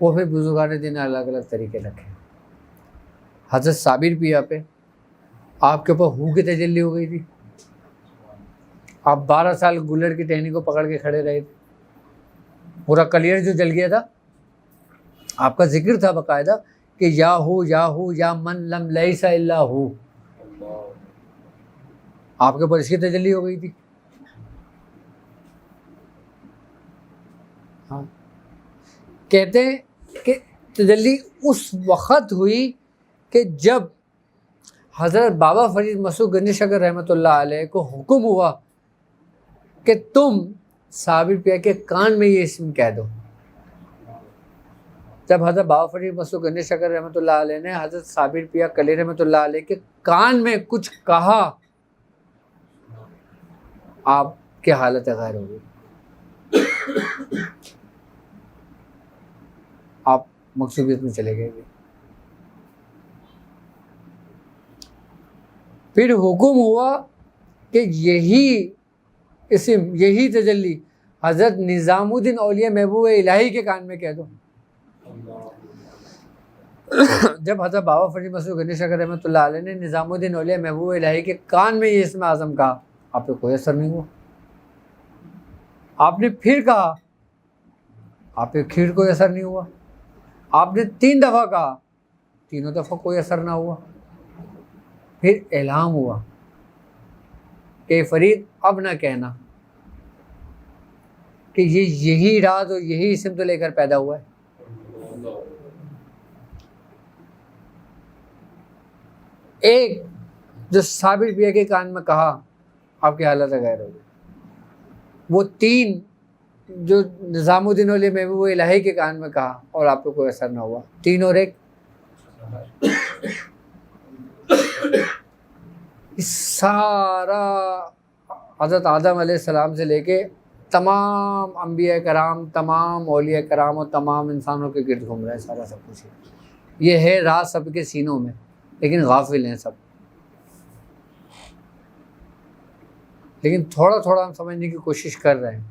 وہ پھر بزرگان دین نے الگ الگ طریقے رکھے. حضرت صابر پیا پہ آپ کے اوپر ہو کی تجلی ہو گئی تھی. آپ 12 سال گلر کی ٹہنی کو پکڑ کے کھڑے رہے تھے. پورا کلیئر جو جل گیا تھا، آپ کا ذکر تھا باقاعدہ کہ یا ہو یا من لم لیس الا ہو. آپ کے اوپر اس کی تجلی ہو گئی تھی. ہاں کہتے ہیں کہ تجلی اس وقت ہوئی کہ جب حضرت بابا فرید مسعود گنج شکر رحمۃ اللہ علیہ کو حکم ہوا کہ تم صابر پیا کے کان میں یہ اسم کہہ دو. جب حضرت بابا فرید مسعود گنج شکر رحمۃ اللہ علیہ نے حضرت صابر پیا کلی رحمۃ اللہ علیہ کے کان میں کچھ کہا، آپ کی حالت غیر ہو گئی. آپ مقصوبیت میں چلے گئے. پھر حکم ہوا کہ یہی اسم، یہی تجلی حضرت نظام الدین اولیاء محبوب الہی کے کان میں کہہ دو. جب حضرت بابا فرید مسعود گنی شکر رحمۃ اللہ علیہ نے نظام الدین اولیاء محبوب الہی کے کان میں یہ اسم اعظم کہا، آپ پہ کوئی اثر نہیں ہوا. آپ نے پھر کہا، آپ پہ پھر کوئی اثر نہیں ہوا. آپ نے 3 دفعہ کہا، تینوں دفعہ کوئی اثر نہ ہوا. پھر اعلان ہوا کہ فرید اب نہ کہنا کہ یہی راز اور یہی اسم تو لے کر پیدا ہوا ہے. ایک جو ثابت بیا کے کان میں کہا، آپ کی حالت غیر ہو گئی. وہ 3 جو نظام الدین اولیاء محبوب الہی کے کان میں کہا اور آپ پہ کوئی اثر نہ ہوا. 3 اور 1 سارا حضرت آدم علیہ السلام سے لے کے تمام انبیاء کرام، تمام اولیاء کرام اور تمام انسانوں کے گرد گھوم رہا ہے سارا سب کچھ. یہ ہے راز سب کے سینوں میں، لیکن غافل ہیں سب. لیکن تھوڑا تھوڑا ہم سمجھنے کی کوشش کر رہے ہیں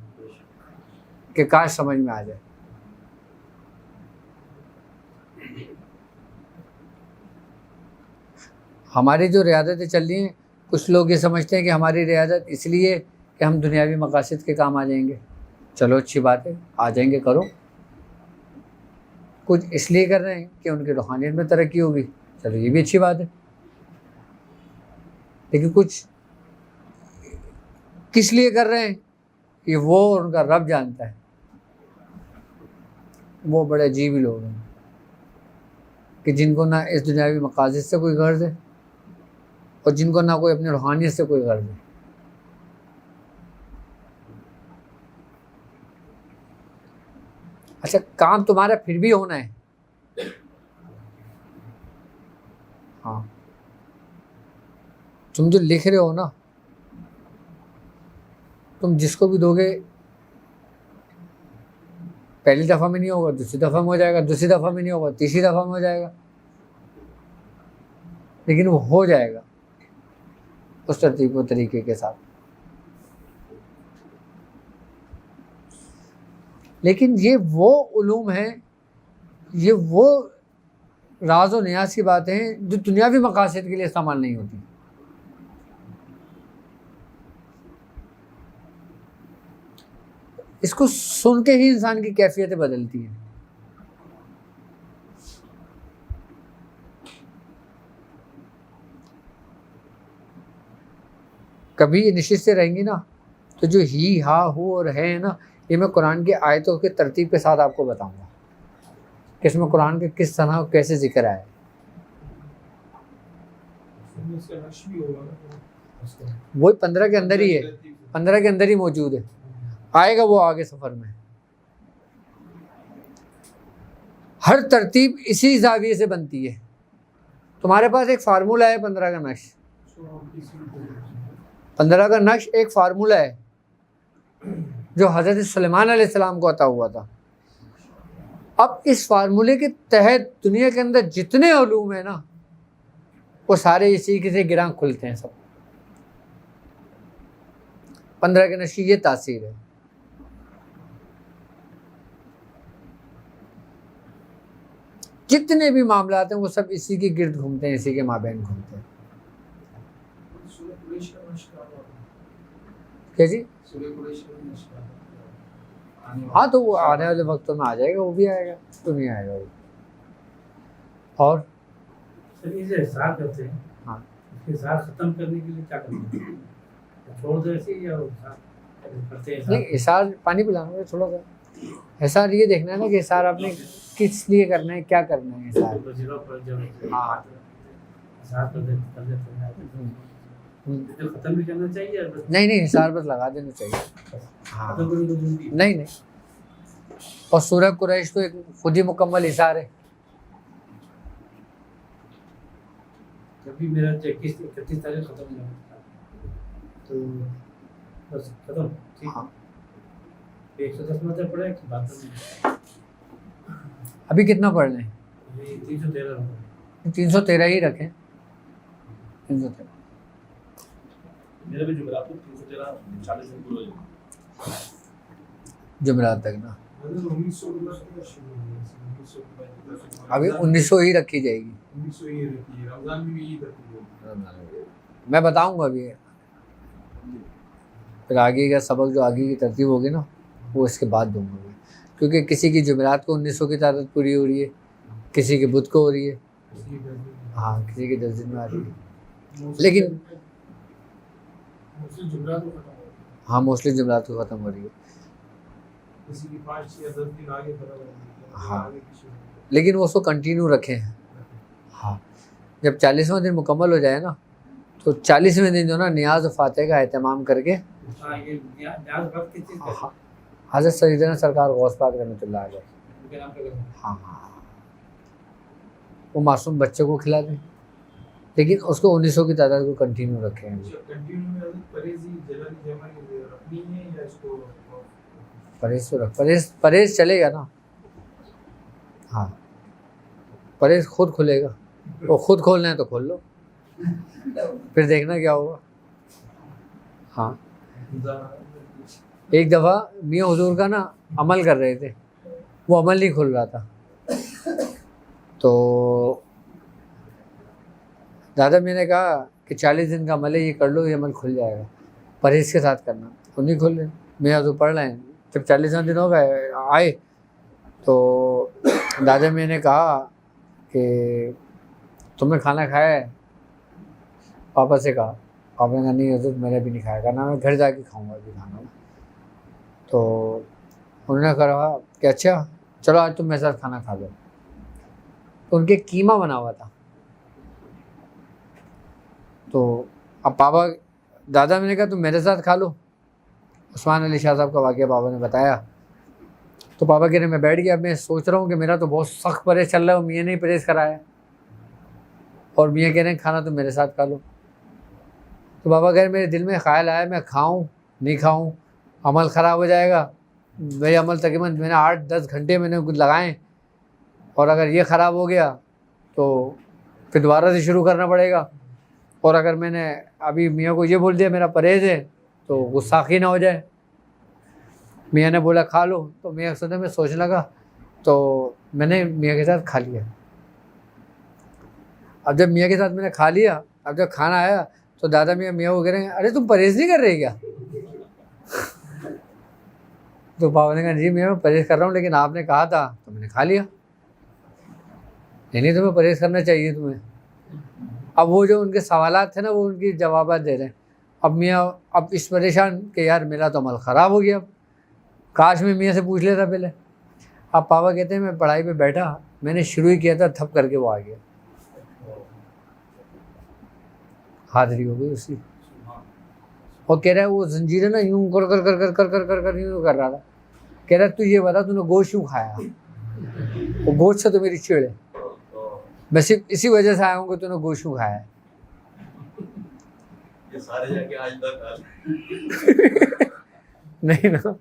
کہ کاش سمجھ میں آ جائے. ہماری جو ریاضتیں چل رہی ہیں، کچھ لوگ یہ سمجھتے ہیں کہ ہماری ریاضت اس لیے کہ ہم دنیاوی مقاصد کے کام آ جائیں گے. چلو اچھی بات ہے، آ جائیں گے، کرو. کچھ اس لیے کر رہے ہیں کہ ان کی روحانیت میں ترقی ہوگی، چلو یہ بھی اچھی بات ہے. لیکن کچھ کس لیے کر رہے ہیں یہ وہ ان کا رب جانتا ہے. وہ بڑے عجیب ہی لوگ ہیں کہ جن کو نہ اس دنیاوی مقاصد سے کوئی غرض ہے اور جن کو نہ کوئی اپنی روحانیت سے کوئی غرض ہے. اچھا، کام تمہارا پھر بھی ہونا ہے. ہاں، تم جو لکھ رہے ہو نا، تم جس کو بھی دو گے پہلی دفعہ میں نہیں ہوگا، دوسری دفعہ میں ہو جائے گا، دوسری دفعہ میں نہیں ہوگا، تیسری دفعہ میں ہو جائے گا. لیکن وہ ہو جائے گا اس ترتیب و طریقے کے ساتھ. لیکن یہ وہ علوم ہیں، یہ وہ راز و نیاز کی باتیں ہیں جو دنیاوی مقاصد کے لیے استعمال نہیں ہوتی. اس کو سن کے ہی انسان کی کیفیتیں بدلتی ہیں. کبھی یہ نشستیں رہیں گی نا تو جو ہی ہا ہو اور ہے نا، یہ میں قرآن کی آیتوں کے ترتیب کے ساتھ آپ کو بتاؤں گا کہ اس میں قرآن کے کس طرح اور کیسے ذکر آئے. وہی 15 کے اندر ہی ہے، 15 کے اندر ہی موجود ہے، آئے گا وہ آگے سفر میں. ہر ترتیب اسی زاویے سے بنتی ہے. تمہارے پاس ایک فارمولہ ہے 15 کا نقش. 15 کا نقش ایک فارمولہ ہے جو حضرت سلیمان علیہ السلام کو عطا ہوا تھا. اب اس فارمولے کے تحت دنیا کے اندر جتنے علوم ہیں نا، وہ سارے اسی کے سے گراں کھلتے ہیں. سب 15 کے نقش کی یہ تاثیر ہے. جتنے بھی معاملات ہیں وہ سب اسی کے گرد گھومتے ہیں، اسی کے مابین گھومتے ہیں. کیا جی؟ ہاں، تو وہ آنے والے وقتوں میں آ جائے گا، وہ بھی آئے گا، تو نہیں آئے گا وہ. اور احسار کرتے ہیں، ہاں، احسار ختم کرنے کے لیے کیا کرتے ہیں؟ چھوڑ دو ایسے یا کرتے ہیں؟ نہیں، احسار پانی پلانا ہے تھوڑا سا. احسار یہ دیکھنا ہے نا کہ احسار آپ نے کس لیے کرنا ہے، کیا کرنا ہے. احسار ہاں، ختم بھی کرنا چاہیے. نہیں، احسار بس لگا دینا چاہیے. ہاں، نہیں. اور سورہ قریش تو ایک خود ہی مکمل احسار ہے. کبھی میرا 31 تاریخ ختم ہو تو بس ختم. ہاں، 110 مطلب پڑے بات نہیں. ابھی کتنا پڑھ لیں؟ 313 313 ہی رکھیں. 313 میرا بھی جمعرات کو 313 40 دن پورے ہو جائے. جمعرات تک نا. ابھی 1900 ہی رکھی جائے گی. میں بتاؤں گا ابھی. پھر آگے کا سبق جو آگے کی ترتیب ہوگی نا وہ اس کے بعد دوں گا میں. کیونکہ کسی کی جمعرات کو 1900 کی تعداد پوری ہو رہی ہے, کسی کے بدھ کو ہو رہی ہے, ہاں کسی کے 10 دن میں آ رہی ہے. لیکن ہاں موسٹلی جمعرات کو ختم ہو رہی ہے. ہاں لیکن وہ اس کو کنٹینیو رکھے ہیں. ہاں جب 40واں دن مکمل ہو جائے نا تو 40ویں دن جو نا نیاز و فاتح کا اہتمام کر کے حضرت سیدنا سرکار غوث پاک رحمۃ اللہ علیہ ہاں وہ معصوم بچے کو کھلا دیں, لیکن اس کو 1900 کی تعداد کو کنٹینیو رکھیں. پرہیز تو رکھ, پرہیز چلے گا نا. ہاں پرہیز خود کھلے گا, وہ خود کھولنا ہے تو کھول لو, پھر دیکھنا کیا ہوگا. ہاں ایک دفعہ میاں حضور کا نا عمل کر رہے تھے, وہ عمل نہیں کھل رہا تھا, تو دادا میں نے کہا کہ 40 دن کا عمل ہے, یہ کر لو, یہ عمل کھل جائے گا, پرہیز کے ساتھ کرنا. وہ نہیں کھل رہے, میاں حضور پڑھ رہے ہیں. جب 40واں دن ہو گئے آئے تو دادا میں نے کہا کہ تم نے کھانا کھایا ہے؟ پاپا سے کہا. پاپا نے کہا نہیں حضرت میں نے بھی نہیں کھایا. کہا میں گھر جا کے کھاؤں گا ابھی کھانا. تو انہوں نے کہا کہ اچھا چلو آج تم میرے ساتھ کھانا کھا لو. تو ان کے قیمہ بنا ہوا تھا. تو اب پاپا دادا میں نے کہا تم میرے ساتھ کھا لو. عثمان علی شاہ صاحب کا واقعہ پاپا نے بتایا. تو پاپا کہہ رہے میں بیٹھ گیا, میں سوچ رہا ہوں کہ میرا تو بہت سخت پرہیز چل رہا ہے, اور میاں نے پرہیز کرایا, اور میاں کہہ رہے ہیں کھانا تم میرے ساتھ کھا لو. تو پاپا کہہ رہے میرے دل میں خیال آیا میں کھاؤں نہیں کھاؤں, عمل خراب ہو جائے گا. میرے عمل تقریباً میں نے 8-10 گھنٹے میں نے لگائیں, اور اگر یہ خراب ہو گیا تو پھر دوبارہ سے شروع کرنا پڑے گا. اور اگر میں نے ابھی میاں کو یہ بول دیا میرا پرہیز ہے تو غصاخی نہ ہو جائے. میاں نے بولا کھا لو, تو میاں اکثر میں سوچنے لگا, تو میں نے میاں کے ساتھ کھا لیا. اب جب میاں کے ساتھ میں نے کھا لیا, اب جب کھانا آیا تو دادا میاں کو کہہ رہے ہیں ارے تم پرہیز نہیں کر رہے کیا؟ تو پاپا نے کہا جی میں پرہیز کر رہا ہوں, لیکن آپ نے کہا تھا تو میں نے کھا لیا. نہیں تمہیں پرہیز کرنا چاہیے تمہیں. اب وہ جو ان کے سوالات تھے نا وہ ان کی جوابات دے رہے ہیں. اب میاں اب اس پریشان کہ یار میرا تو عمل خراب ہو گیا, اب کاش میں میاں سے پوچھ لیتا پہلے. اب پاپا کہتے ہیں میں پڑھائی پہ بیٹھا, میں نے شروع ہی کیا تھا, تھپ کر کے وہ آ گیا, حاضری ہو گئی اس کی. اور کہہ رہا ہے وہ زنجیریں نا یوں کر کر کر کر کر کر کر کر یوں کر رہا تھا. کہہ رہا تو یہ بتا تو نے گوشت کیوں کھایا؟ وہ گوشت سے تو میری چڑ ہے, میں صرف اسی وجہ سے آیا ہوں کہ تو نے گوشت کیوں کھایا ہے. نہیں نا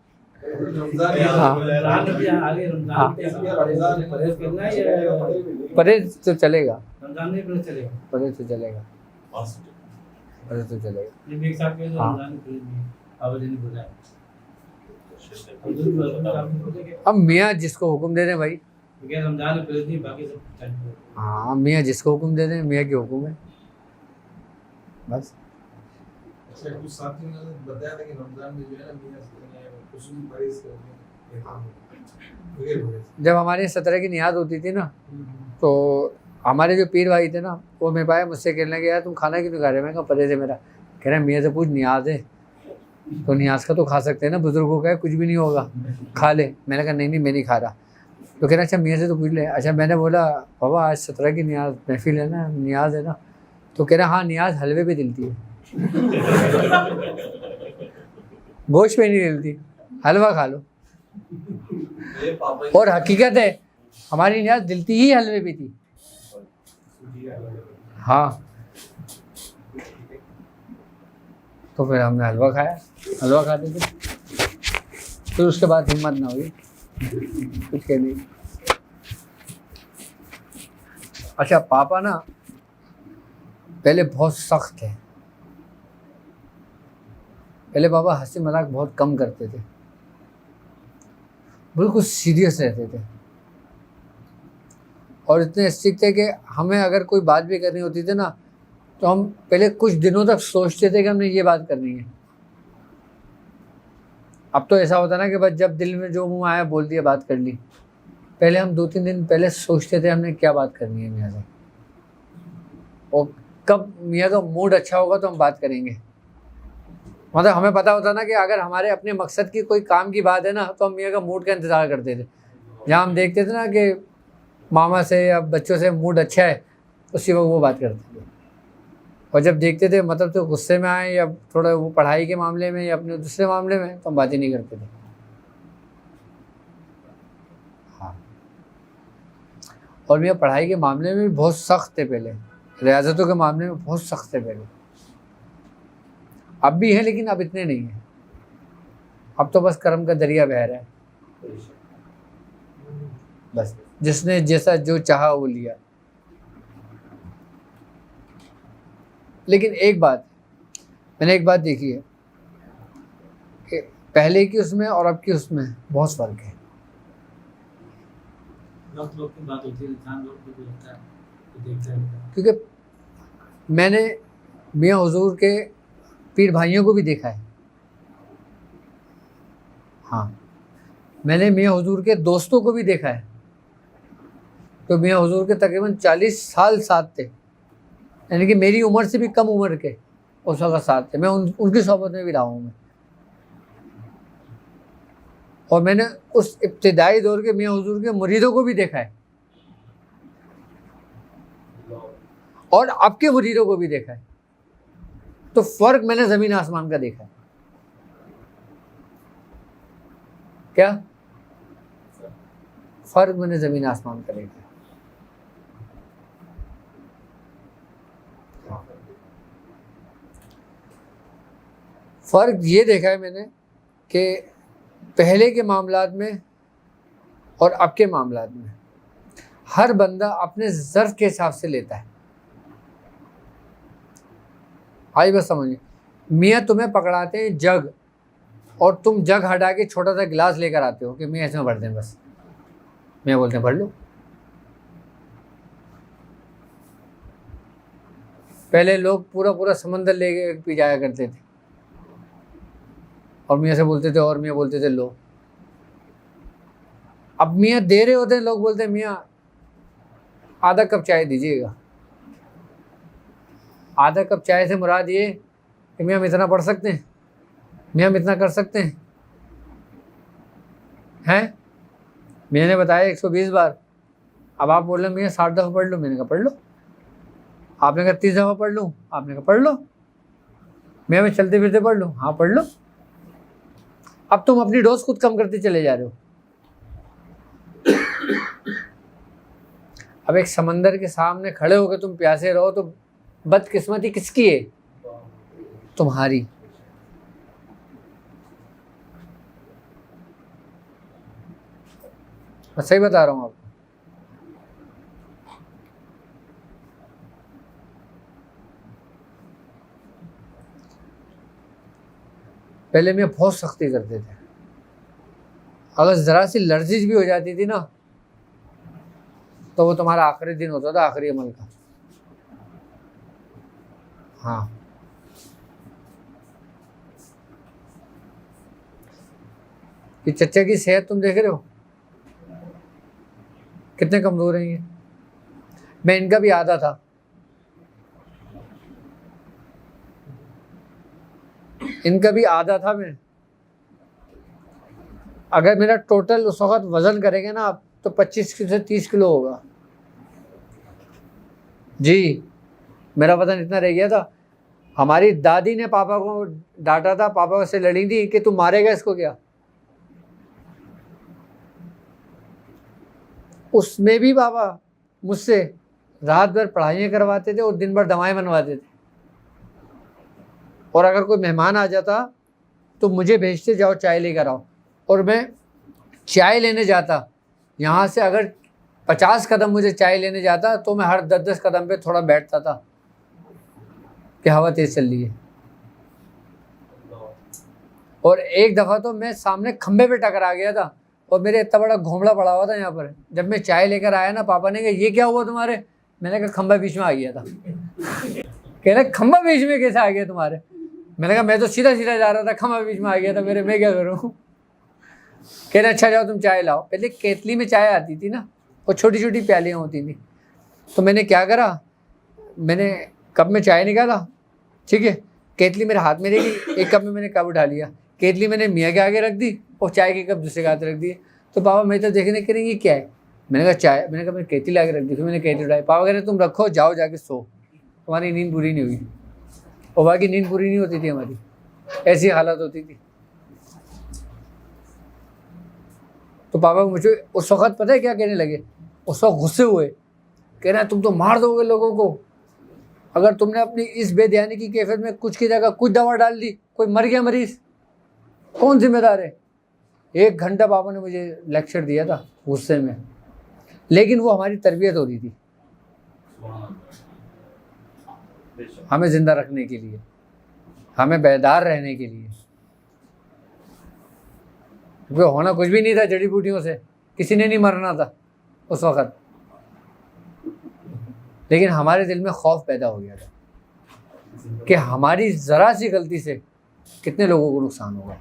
پرہیز تو چلے گا, پرہیز تو چلے گا, پرہیز تو چلے گا. اب میاں جس کو حکم دے دیں بھائی, ہاں میاں جس کو حکم دے دیں میاں کے حکم ہے بس. جب ہمارے 17 کی نیاز ہوتی تھی نا تو ہمارے جو پیر بھائی تھے نا وہ میرے پاس مجھ سے کہنے لگے یار تم کھانا کیوں نہیں کھا رہے؟ میں کہا پرہیز ہے میرا. کہہ رہے میاں سے پوچھ نیاز ہے تو نیاز کا تو کھا سکتے ہیں نا, بزرگوں کا ہے کچھ بھی نہیں ہوگا کھا لے. میں نے کہا نہیں میں نہیں کھا رہا. تو کہہ رہا اچھا میاں سے تو پوچھ لے. اچھا میں نے بولا بابا آج 17 کی نیاز محفل ہے نا, نیاز ہے نا. تو کہہ رہا ہاں نیاز حلوے پہ دلتی ہے, گوشت پہ نہیں دلتی, حلوہ کھا لو. اور حقیقت ہے ہماری نیاز دلتی ہی حلوے پہ تھی. ہاں تو پھر ہم نے حلوہ کھایا, حلوہ کھاتے تھے. پھر اس کے بعد ہمت نہ ہوئی کچھ کہنے کی. اچھا پاپا نا پہلے بہت سخت تھے, پہلے پاپا ہنسی مذاق بہت کم کرتے تھے, بالکل سیریس رہتے تھے اور اتنے اسٹرکٹ تھے کہ ہمیں اگر کوئی بات بھی کرنی ہوتی تھی نا تو ہم پہلے کچھ دنوں تک سوچتے تھے کہ ہم نے یہ بات کرنی ہے. اب تو ایسا ہوتا نا کہ بس جب دل میں جو منہ آیا بول دیا بات کر لی. پہلے ہم 2-3 دن پہلے سوچتے تھے ہم نے کیا بات کرنی ہے میاں سے, اور کب میاں کا موڈ اچھا ہوگا تو ہم بات کریں گے. مطلب ہمیں پتہ ہوتا نا کہ اگر ہمارے اپنے مقصد کی کوئی کام کی بات ہے نا تو ہم میاں کا موڈ کا انتظار کرتے تھے. جہاں ہم دیکھتے تھے نا کہ ماما سے یا بچوں سے موڈ اچھا ہے اسی وقت وہ بات کرتے تھے. اور جب دیکھتے تھے مطلب تو غصے میں آئے یا تھوڑا وہ پڑھائی کے معاملے میں یا اپنے دوسرے معاملے میں تو ہم بات ہی نہیں کرتے تھے. ہاں, اور میاں پڑھائی کے معاملے میں بھی بہت سخت تھے پہلے, ریاضتوں کے معاملے میں بہت سخت تھے پہلے. اب بھی ہیں لیکن اب اتنے نہیں ہیں. اب تو بس کرم کا دریا بہہ رہا ہے, بس جس نے جیسا جو چاہا وہ لیا. لیکن ایک بات میں نے دیکھی ہے کہ پہلے کی اس میں اور اب کی اس میں بہت فرق ہے. لوگ کی بات ہوتی ہے, انسان لوگ کو دیکھتا ہے تو دیکھتا ہے. کیونکہ میں نے میاں حضور کے پیر بھائیوں کو بھی دیکھا ہے. ہاں, میں نے میاں حضور کے دوستوں کو بھی دیکھا ہے. تو میاں حضور کے تقریباً 40 سال ساتھ تھے, یعنی کہ میری عمر سے بھی کم عمر کے اس وقت ساتھ تھے. میں ان کی صحبت میں بھی رہا ہوں. اور میں نے اس ابتدائی دور کے میاں حضور کے مریدوں کو بھی دیکھا ہے اور اب کے مریدوں کو بھی دیکھا ہے. تو فرق میں نے زمین آسمان کا دیکھا ہے. کیا فرق میں نے زمین آسمان کا دیکھا ہے. فرق یہ دیکھا ہے میں نے کہ پہلے کے معاملات میں اور اب کے معاملات میں ہر بندہ اپنے ظرف کے حساب سے لیتا ہے. آئی بس سمجھیں, میاں تمہیں پکڑاتے ہیں جگ اور تم جگ ہٹا کے چھوٹا سا گلاس لے کر آتے ہو کہ میاں اس میں بھر دیں, بس میاں بولتے ہیں بھر لو. پہلے لوگ پورا سمندر لے کے پی جایا کرتے تھے اور میاں سے بولتے تھے اور میاں بولتے تھے لو. اب میاں دے رہے ہوتے ہیں, لوگ بولتے ہیں میاں آدھا کپ چائے دیجیے گا. آدھا کپ چائے سے مراد یہ کہ میاں ہم اتنا پڑھ سکتے ہیں, میاں ہم اتنا کر سکتے ہیں. میاں نے بتایا 120 بار, اب آپ بول رہے ہیں میاں 60 دفعہ پڑھ لو. میں نے کہا پڑھ لو. آپ نے کہا 30 دفعہ پڑھ لوں, آپ نے کہا پڑھ لو. میں چلتے پھرتے پڑھ لوں, ہاں پڑھ لو. اب تم اپنی ڈوز خود کم کرتے چلے جا رہے ہو. اب ایک سمندر کے سامنے کھڑے ہو کے تم پیاسے رہو تو بدقسمتی کس کی ہے؟ تمہاری. میں صحیح بتا رہا ہوں آپ کو. پہلے میں بہت سختی کرتے تھے, اگر ذرا سی لرزش بھی ہو جاتی تھی نا تو وہ تمہارا آخری دن ہوتا تھا, آخری عمل کا. ہاں, کہ چچا کی صحت تم دیکھ رہے ہو کتنے کمزور ہیں یہ. میں ان کا بھی آدھا تھا. ان کا بھی آدھا تھا. میں اگر میرا ٹوٹل اس وقت وزن کریں گے نا آپ تو 25 سے 30 کلو ہوگا. جی, میرا وزن اتنا رہ گیا تھا. ہماری دادی نے پاپا کو ڈانٹا تھا, پاپا سے لڑی تھی کہ تم مارے گا اس کو کیا. اس میں بھی پاپا مجھ سے رات بھر پڑھائیاں کرواتے تھے اور دن بھر دوائیں بنواتے تھے. اور اگر کوئی مہمان آ جاتا تو مجھے بھیجتے جاؤ چائے لے کر آؤ, اور میں چائے لینے جاتا. یہاں سے اگر 50 قدم مجھے چائے لینے جاتا تو میں ہر 10 قدم پہ تھوڑا بیٹھتا تھا کہ ہوا تیز چل رہی ہے. اور ایک دفعہ تو میں سامنے کھمبے پہ ٹکرا گیا تھا اور میرے اتنا بڑا گھومڑا پڑا ہوا تھا یہاں پر. جب میں چائے لے کر آیا نا, پاپا نے کہا یہ کیا ہوا تمہارے؟ میں نے کہا کھمبا بیچ میں آ گیا تھا. کہہ رہے کھمبا بیچ میں کیسے آ گیا تمہارے؟ میں نے کہا میں تو سیدھا سیدھا جا رہا تھا, کھمبا بیچ میں آ گیا تھا میرے, میں کیا کروں. کہہ رہے اچھا جاؤ تم چائے لاؤ. پہلے کیتلی میں چائے آتی تھی نا, اور چھوٹی چھوٹی پیالیاں ہوتی تھیں. تو میں نے کیا کرا, میں نے کپ میں چائے نکالا, ٹھیک ہے, کیتلی میرے ہاتھ میں رہ گئی, ایک کپ میں نے کپ اٹھا لیا, کیتلی میں نے میاں کے آگے رکھ دی اور چائے کے کپ دوسرے کے ہاتھ رکھ دیے. تو پاپا میں تو دیکھنے کے یہ کیا ہے؟ میں نے کہا چائے. میں نے کہا میں کیتلی لا کے رکھ دی. پھر میں نے کیتلی اٹھائی. پاپا کہہ رہے تم رکھو, جاؤ جا کے سو, تمہاری نیند پوری نہیں ہوئی. اور باقی نیند پوری نہیں ہوتی تھی ہماری, ایسی حالت ہوتی تھی. تو پاپا مجھے اس وقت پتہ ہے کیا کہنے لگے؟ اس وقت غصے ہوئے, کہہ رہے ہیں تم تو مار دو گے لوگوں کو, اگر تم نے اپنی اس بے دھیانی کی کیفیت میں کچھ کی جگہ کچھ دوا ڈال دی, کوئی مر گیا مریض, کون ذمہ دار ہے؟ 1 گھنٹہ پاپا نے مجھے لیکچر دیا تھا غصے میں, لیکن وہ ہماری تربیت ہو رہی تھی ہمیں زندہ رکھنے کے لیے, ہمیں بیدار رہنے کے لیے. کیونکہ ہونا کچھ بھی نہیں تھا جڑی بوٹیوں سے, کسی نے نہیں مرنا تھا اس وقت, لیکن ہمارے دل میں خوف پیدا ہو گیا تھا کہ ہماری ذرا سی غلطی سے کتنے لوگوں کو نقصان ہوگا.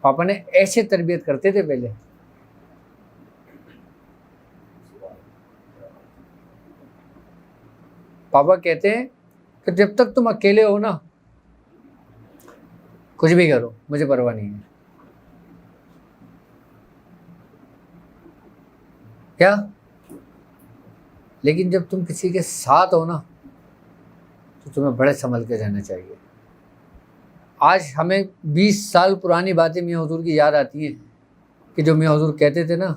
پاپا نے ایسے تربیت کرتے تھے پہلے. پاپا کہتے ہیں کہ جب تک تم اکیلے ہو نا, کچھ بھی کرو, مجھے پرواہ نہیں ہے. کیا؟ لیکن جب تم کسی کے ساتھ ہو نا, تو تمہیں بڑے سنبھل کے رہنا چاہیے. آج ہمیں 20 سال پرانی باتیں میاں حضور کی یاد آتی ہیں کہ جو میاں حضور کہتے تھے نا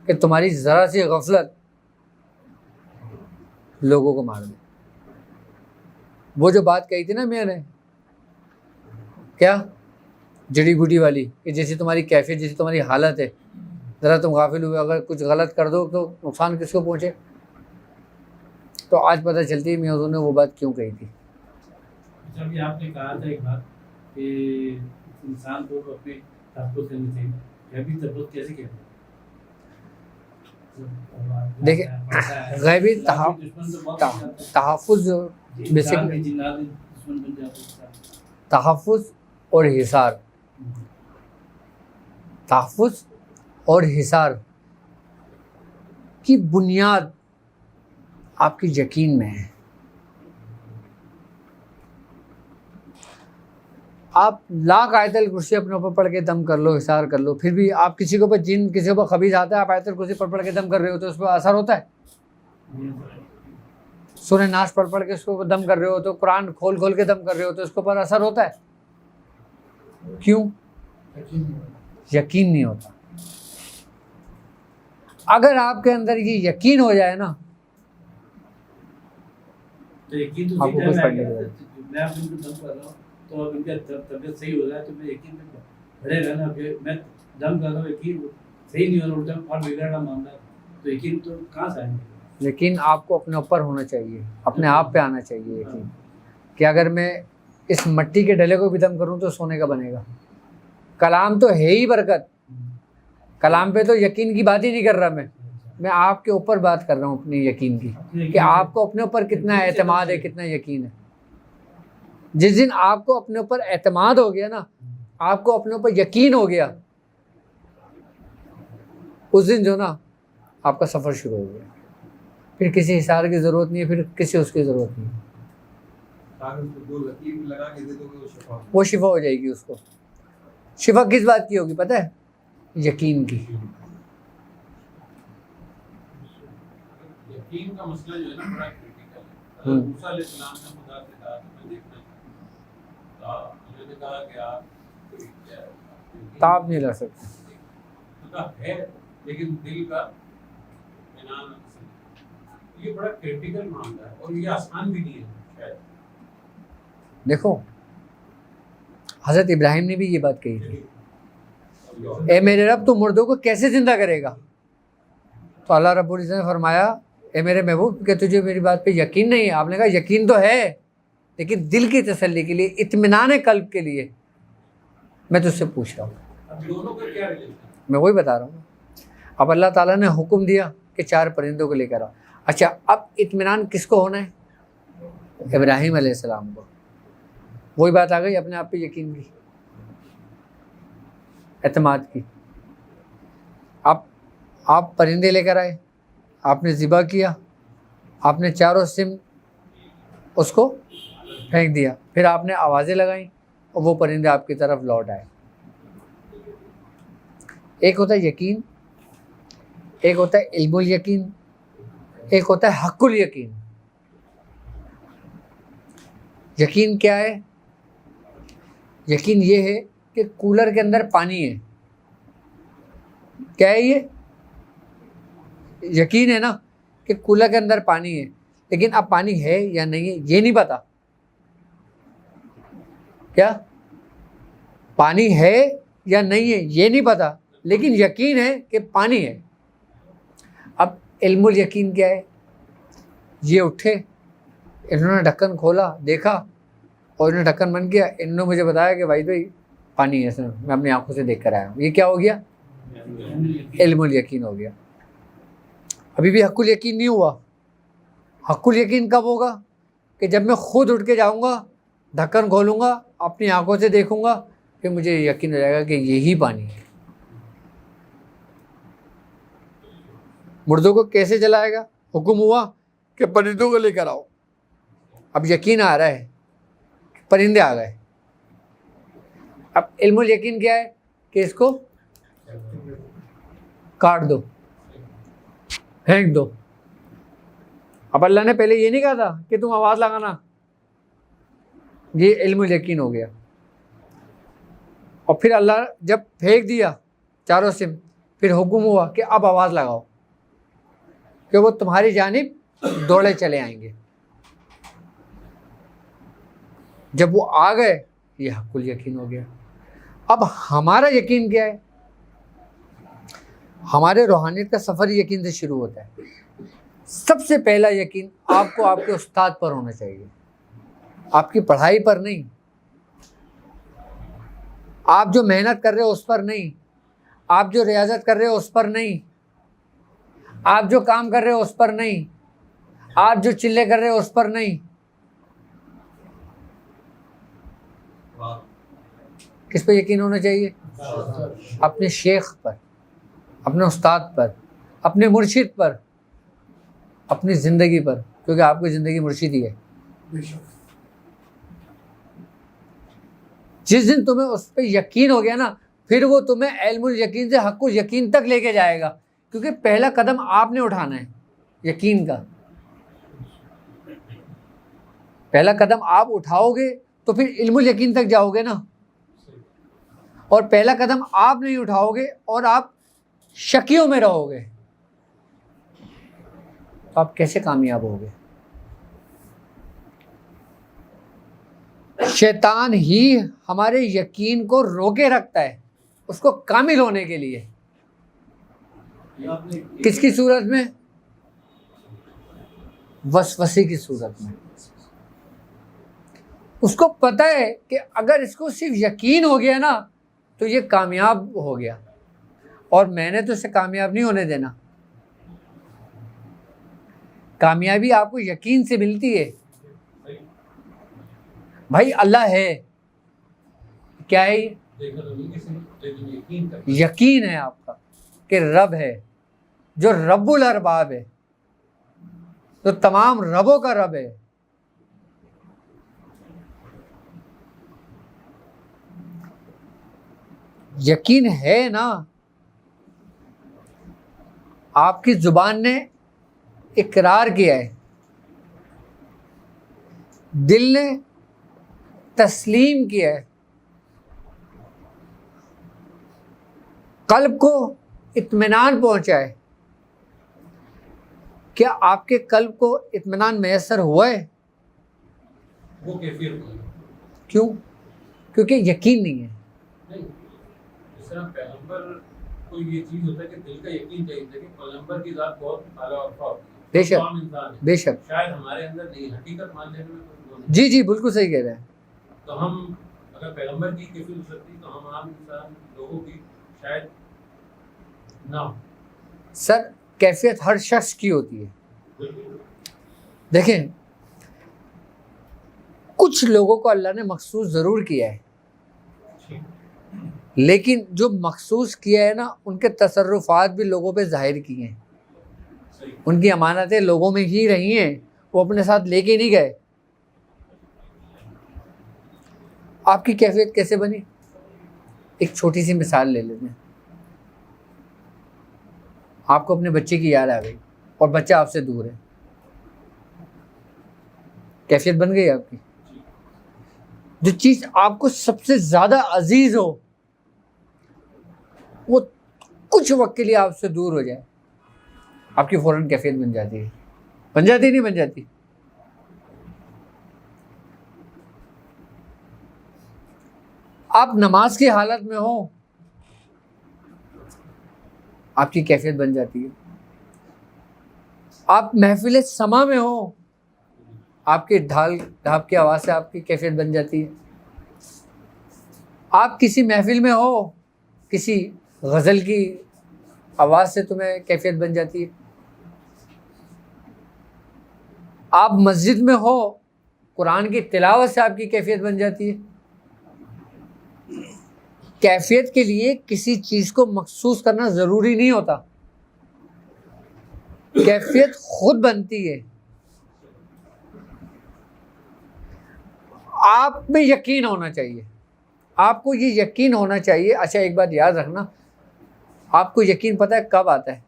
کہ تمہاری ذرا سی غفلت لوگوں کو مار دے. وہ جو بات کہی تھی نا میاں نے, کیا جڑی بوٹی والی, کہ جیسی تمہاری کیفیت, جیسی تمہاری حالت ہے, ذرا تم غافل ہوئے, اگر کچھ غلط کر دو تو نقصان کس کو پہنچے. تو آج پتہ چلتی ہے میاں حضور نے وہ بات کیوں کہی تھی. ابھی آپ نے کہا تھا ایک بات کہ انسان کو اپنے تحفظ کرنی چاہیے, غیبی تحفظ کیسے کہتے ہیں؟ دیکھیں غیبی تحفظ بیسکلی تحفظ اور حصار, تحفظ اور حصار کی بنیاد آپ کی یقین میں ہے. آپ لاکھ آیت الکرسی اپنے اوپر پڑھ کے دم کر لو, حصار کر لو, پھر بھی آپ کسی کے اوپر جن, کسی کے اوپر خبیث آتا ہے, آپ آیت الکرسی پڑھ کے دم کر رہے ہو تو اس پہ اثر ہوتا ہے. سورہ ناس پڑھ کے اس کو دم کر رہے ہو تو, قرآن کھول کے دم کر رہے ہو تو اس کے اوپر اثر ہوتا ہے. کیوں؟ یقین نہیں ہوتا. اگر آپ کے اندر یہ یقین ہو جائے نا, آپ کو کچھ پڑھنے کے بعد تو ان کا طبیعت صحیح ہو جائے تو میں یقین بڑھے گا نا, کہ میں دم کر رہا ہوں, یقین صحیح نہیں ہو رہا, الٹا اور بگڑ رہا معاملہ, تو یقین تو کہاں سے آئیں گے؟ یقین آپ کو اپنے اوپر ہونا چاہیے, اپنے آپ پہ آنا چاہیے یقین, کہ اگر میں اس مٹی کے ڈلے کو بھی دم کروں تو سونے کا بنے گا. کلام تو ہے ہی برکت, کلام پہ تو یقین کی بات ہی نہیں کر رہا میں آپ کے اوپر بات کر رہا ہوں اپنے یقین کی, کہ آپ کو اپنے اوپر کتنا اعتماد ہے, کتنا یقین ہے. جس دن آپ کو اپنے اوپر اعتماد ہو گیا نا, آپ کو اپنے اوپر یقین ہو گیا, اس دن جو نا آپ کا سفر شروع ہو گیا. پھر کسی حصار کی ضرورت نہیں ہے, پھر کسی اس کی ضرورت نہیں ہے. وہ شفا ہو جائے گی اس کو. شفا کس بات کی ہوگی پتہ ہے؟ یقین کی. یقین کا مسئلہ جو ہے نا بڑا کریٹیکل ہے. موسیٰ علیہ السلام نے خدا سے کہا کہ میں دیکھنا انہوں نے کہا کہ آپ نہیں لا سکتے, خدا ہے لیکن دل کا اطمینان. یہ بڑا کریٹیکل معاملہ ہے اور یہ آسان بھی نہیں ہے شاید. دیکھو حضرت ابراہیم نے بھی یہ بات کہی تھی, اے میرے رب تو مردوں کو کیسے زندہ کرے گا؟ تو اللہ رب العزت نے فرمایا اے میرے محبوب کہ تجھے میری بات پہ یقین نہیں ہے. آپ نے کہا یقین تو ہے لیکن دل کی تسلی کے لیے, اطمینان قلب کے لیے میں تجھ سے پوچھ رہا ہوں. اب دونوں کا کیا ریلیشن؟ میں وہی بتا رہا ہوں. اب اللہ تعالیٰ نے حکم دیا کہ 4 پرندوں کو لے کر آؤ. اچھا اب اطمینان کس کو ہونا ہے؟ ابراہیم علیہ السلام کو. وہی بات آ گئی اپنے آپ پہ یقین کی، اعتماد کی. آپ پرندے لے کر آئے، آپ نے ذبح کیا، آپ نے چاروں سم اس کو پھینک دیا، پھر آپ نے آوازیں لگائیں اور وہ پرندے آپ کی طرف لوٹ آئے. ایک ہوتا ہے یقین، ایک ہوتا ہے علم الیقین، ایک ہوتا ہے حق الیقین. یقین کیا ہے؟ یقین یہ ہے کہ کولر کے اندر پانی ہے. کیا ہے یہ؟ یقین ہے نا کہ کولر کے اندر پانی ہے، لیکن اب پانی ہے یا نہیں ہے یہ نہیں پتا. کیا پانی ہے یا نہیں ہے یہ نہیں پتا، لیکن یقین ہے کہ پانی ہے. اب علم الیقین کیا ہے؟ یہ اٹھے، انہوں نے ڈھکن کھولا، دیکھا اور انہوں نے ڈھکن بند کیا، انہوں نے مجھے بتایا کہ بھائی پانی ہے، اس میں میں اپنی آنکھوں سے دیکھ کر آیا ہوں. یہ کیا ہو گیا؟ علم الیقین ہو گیا. ابھی بھی حق الیقین نہیں ہوا. حق الیقین کب ہوگا؟ کہ جب میں خود اٹھ کے جاؤں گا، ڈھکن کھولوں گا، اپنی آنکھوں سے دیکھوں گا، پھر مجھے یقین ہو جائے گا کہ یہی پانی ہے. مردوں کو کیسے جلائے گا؟ حکم ہوا کہ پرندوں کو لے کر آؤ. اب یقین آ رہا ہے، پرندے آ گئے. اب علم الیقین کیا ہے؟ کہ اس کو کاٹ دو، پھینک دو. اب اللہ نے پہلے یہ نہیں کہا تھا کہ تم آواز لگانا. یہ علم الیقین ہو گیا. اور پھر اللہ جب پھینک دیا چاروں سم، پھر حکم ہوا کہ اب آواز لگاؤ کہ وہ تمہاری جانب دوڑے چلے آئیں گے. جب وہ آ گئے یہ حق الیقین ہو گیا. اب ہمارا یقین کیا ہے؟ ہمارے روحانیت کا سفر یقین سے شروع ہوتا ہے. سب سے پہلا یقین آپ کو آپ کے استاد پر ہونا چاہیے، آپ کی پڑھائی پر نہیں، آپ جو محنت کر رہے ہو اس پر نہیں، آپ جو ریاضت کر رہے ہو اس پر نہیں، آپ جو کام کر رہے ہو اس پر نہیں، آپ جو چلے کر رہے ہو اس پر نہیں. کس پہ یقین ہونا چاہیے؟ اپنے شیخ پر، اپنے استاد پر، اپنے مرشد پر، اپنی زندگی پر، کیونکہ آپ کی زندگی مرشد ہی ہے. جس دن تمہیں اس پہ یقین ہو گیا نا، پھر وہ تمہیں علم الیقین سے حق الیقین تک لے کے جائے گا. کیونکہ پہلا قدم آپ نے اٹھانا ہے یقین کا. پہلا قدم آپ اٹھاؤ گے تو پھر علم الیقین تک جاؤ گے نا. اور پہلا قدم آپ نہیں اٹھاؤ گے اور آپ شکیوں میں رہو گے تو آپ کیسے کامیاب ہوگے؟ شیطان ہی ہمارے یقین کو روکے رکھتا ہے اس کو کامل ہونے کے لیے. کس کی صورت میں؟ وسوسے کی صورت میں. اس کو پتہ ہے کہ اگر اس کو صرف یقین ہو گیا نا تو یہ کامیاب ہو گیا، اور میں نے تو اسے کامیاب نہیں ہونے دینا. کامیابی آپ کو یقین سے ملتی ہے. بھائی اللہ ہے، کیا ہے؟ یقین ہے آپ کا کہ رب ہے جو رب الارباب ہے، جو تمام ربوں کا رب ہے. یقین ہے نا، آپ کی زبان نے اقرار کیا ہے، دل نے تسلیم کیا ہے، قلب کو اطمینان پہنچا ہے. کیا آپ کے قلب کو اطمینان میسر ہوا ہے؟ وہ کیفیت کیوں؟ کیونکہ یقین نہیں ہے. جس طرح پیغمبر کو یہ چیز ہوتا ہے کہ دل کا یقین چاہیے کہ پیغمبر کی ذات بہت اعلیٰ اور ہوتی ہے. بے شک، عام انسان ہے، بے شک. شاید ہمارے اندر نہیں، حقیقت مان لینے میں کوئی وہ نہیں. جی جی بالکل صحیح کہہ رہے ہیں. تو ہم اگر پیغمبر کی کیفیت ہو سکتی تو ہم عام انسان لوگوں کی شاید نہ ہو. سر کیفیت ہر شخص کی ہوتی ہے. بالکل. دیکھیں کچھ لوگوں کو اللہ نے مخصوص ضرور کیا ہے، لیکن جو مخصوص کیا ہے نا ان کے تصرفات بھی لوگوں پہ ظاہر کیے ہیں. ان کی امانتیں لوگوں میں ہی رہی ہیں، وہ اپنے ساتھ لے کے نہیں گئے. آپ کی کیفیت کیسے بنی؟ ایک چھوٹی سی مثال لے لیتے ہیں. آپ کو اپنے بچے کی یاد آ گئی اور بچہ آپ سے دور ہے، کیفیت بن گئی آپ کی. جو چیز آپ کو سب سے زیادہ عزیز ہو وہ کچھ وقت کے لیے آپ سے دور ہو جائے، آپ کی فوراً کیفیت بن جاتی ہے. بن جاتی نہیں بن جاتی؟ آپ نماز کی حالت میں ہو آپ کی کیفیت بن جاتی ہے. آپ محفل سما میں ہو آپ کے ڈھال ڈھاپ کی آواز سے آپ کی کیفیت بن جاتی ہے. آپ کسی محفل میں ہو کسی غزل کی آواز سے تمہیں کیفیت بن جاتی ہے. آپ مسجد میں ہو قرآن کی تلاوت سے آپ کی کیفیت بن جاتی ہے. کیفیت کے لیے کسی چیز کو مخصوص کرنا ضروری نہیں ہوتا، کیفیت خود بنتی ہے. آپ میں یقین ہونا چاہیے، آپ کو یہ یقین ہونا چاہیے. اچھا ایک بات یاد رکھنا، آپ کو یقین پتہ ہے کب آتا ہے؟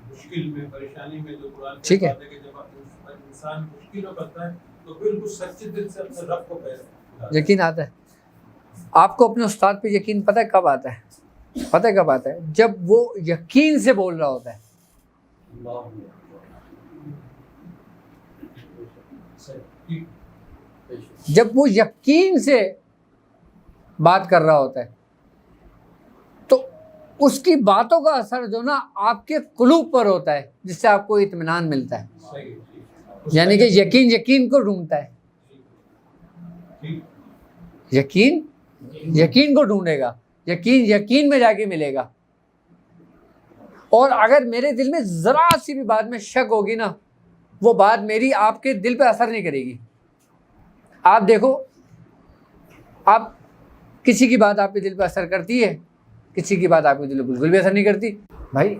مشکل میں، پریشانی میں. جو قرآن ٹھیک ہے. کہ جب انسان مشکل میں پڑتا ہے تو بالکل سچے دل سے اپنے رب کو یقین آتا ہے. آپ کو اپنے استاد پہ یقین پتہ ہے کب آتا ہے؟ پتہ ہے کب آتا ہے؟ جب وہ یقین سے بول رہا ہوتا ہے. جب وہ یقین سے بات کر رہا ہوتا ہے تو اس کی باتوں کا اثر جو نا آپ کے قلوب پر ہوتا ہے، جس سے آپ کو اطمینان ملتا ہے. یعنی کہ یقین یقین کو ڈھونڈتا ہے. یقین یقین کو ڈھونڈے گا، یقین یقین میں جا کے ملے گا. اور اگر میرے دل میں ذرا سی بھی بات میں شک ہوگی نا، وہ بات میری آپ کے دل پہ اثر نہیں کرے گی. آپ دیکھو، آپ کسی کی بات آپ کے دل پہ اثر کرتی ہے، کسی کی بات آپ کے دل پہ بالکل بھی اثر نہیں کرتی. بھائی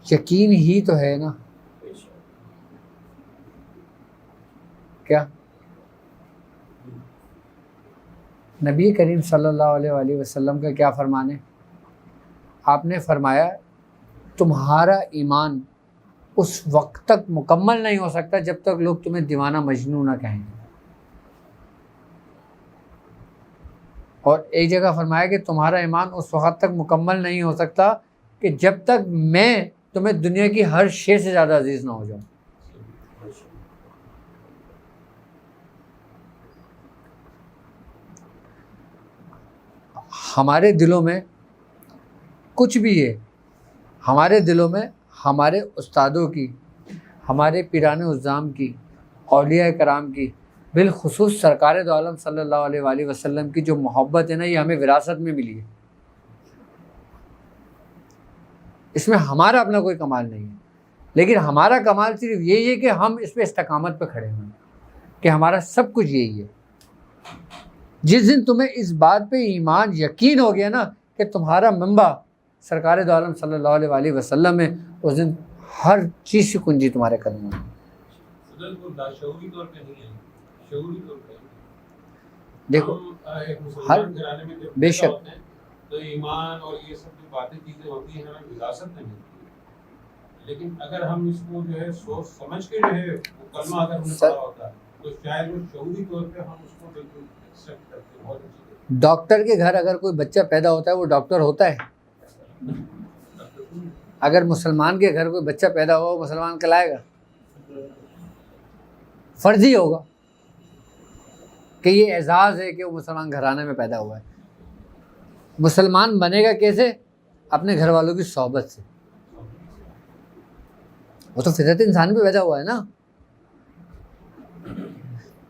یقین ہی تو ہے نا. کیا نبی کریم صلی اللہ علیہ وآلہ وسلم کا کیا فرمان ہے؟ آپ نے فرمایا تمہارا ایمان اس وقت تک مکمل نہیں ہو سکتا جب تک لوگ تمہیں دیوانہ مجنوں نہ کہیں. اور ایک جگہ فرمایا کہ تمہارا ایمان اس وقت تک مکمل نہیں ہو سکتا کہ جب تک میں تمہیں دنیا کی ہر شے سے زیادہ عزیز نہ ہو جاؤں. ہمارے دلوں میں کچھ بھی ہے، ہمارے دلوں میں ہمارے استادوں کی، ہمارے پیران عظام کی، اولیاء کرام کی، بالخصوص سرکار دو عالم صلی اللہ علیہ وآلہ وسلم کی جو محبت ہے نا، یہ ہمیں وراثت میں ملی ہے. اس میں ہمارا اپنا کوئی کمال نہیں ہے، لیکن ہمارا کمال صرف یہی ہے کہ ہم اس پہ استقامت پہ کھڑے ہوئے کہ ہمارا سب کچھ یہی ہے. جس دن تمہیں اس بات پہ ایمان یقین ہو گیا نا کہ تمہارا منبع سرکار دو عالم صلی اللہ علیہ وآلہ وسلم ہے، اس دن ہر چیز کی کنجی تمہارے قدموں میں. شعوری طور پہ نہیں ہے، شعوری طور پہ دیکھو ایک مسلمان گھرانے میں جب بے شک ہوتے ہیں تو ایمان اور یہ سب جو باتیں چیزیں ہوتی ہیں ہمیں وراثت میں ملتی ہے. لیکن اگر ہم اس کو جو ہے سوچ سمجھ کے جو ہے وہ کلمہ اگر ہمیں پڑھا ہوتا ہے تو شاید وہ شعوری طور پہ ہم اس کو بالکل ایکسیپٹ کرتے ہیں. بہت اچھی. ڈاکٹر کے گھر اگر کوئی بچہ پیدا ہوتا ہے وہ ڈاکٹر ہوتا ہے؟ اگر مسلمان کے گھر کوئی بچہ پیدا ہو مسلمان کہلائے گا؟ فرضی ہوگا کہ یہ اعزاز ہے کہ وہ مسلمان گھرانے میں پیدا ہوا ہے. مسلمان بنے گا کیسے؟ اپنے گھر والوں کی صحبت سے. وہ تو فطرت انسان پہ پیدا ہوا ہے نا.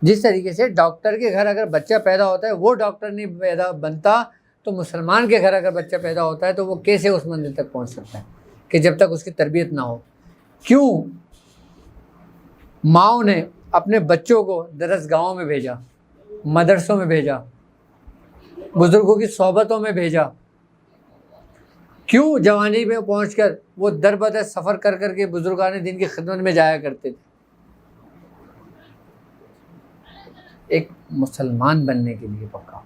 جس طریقے سے ڈاکٹر کے گھر اگر بچہ پیدا ہوتا ہے وہ ڈاکٹر نہیں پیدا بنتا، تو مسلمان کے گھر اگر بچہ پیدا ہوتا ہے تو وہ کیسے اس منزل تک پہنچ سکتا ہے کہ جب تک اس کی تربیت نہ ہو؟ کیوں ماؤں نے اپنے بچوں کو درس گاہوں میں بھیجا، مدرسوں میں بھیجا، بزرگوں کی صحبتوں میں بھیجا؟ کیوں جوانی میں پہنچ کر وہ در بدر سفر کر کر کے بزرگان دین کی خدمت میں جایا کرتے تھے؟ ایک مسلمان بننے کے لیے، پکا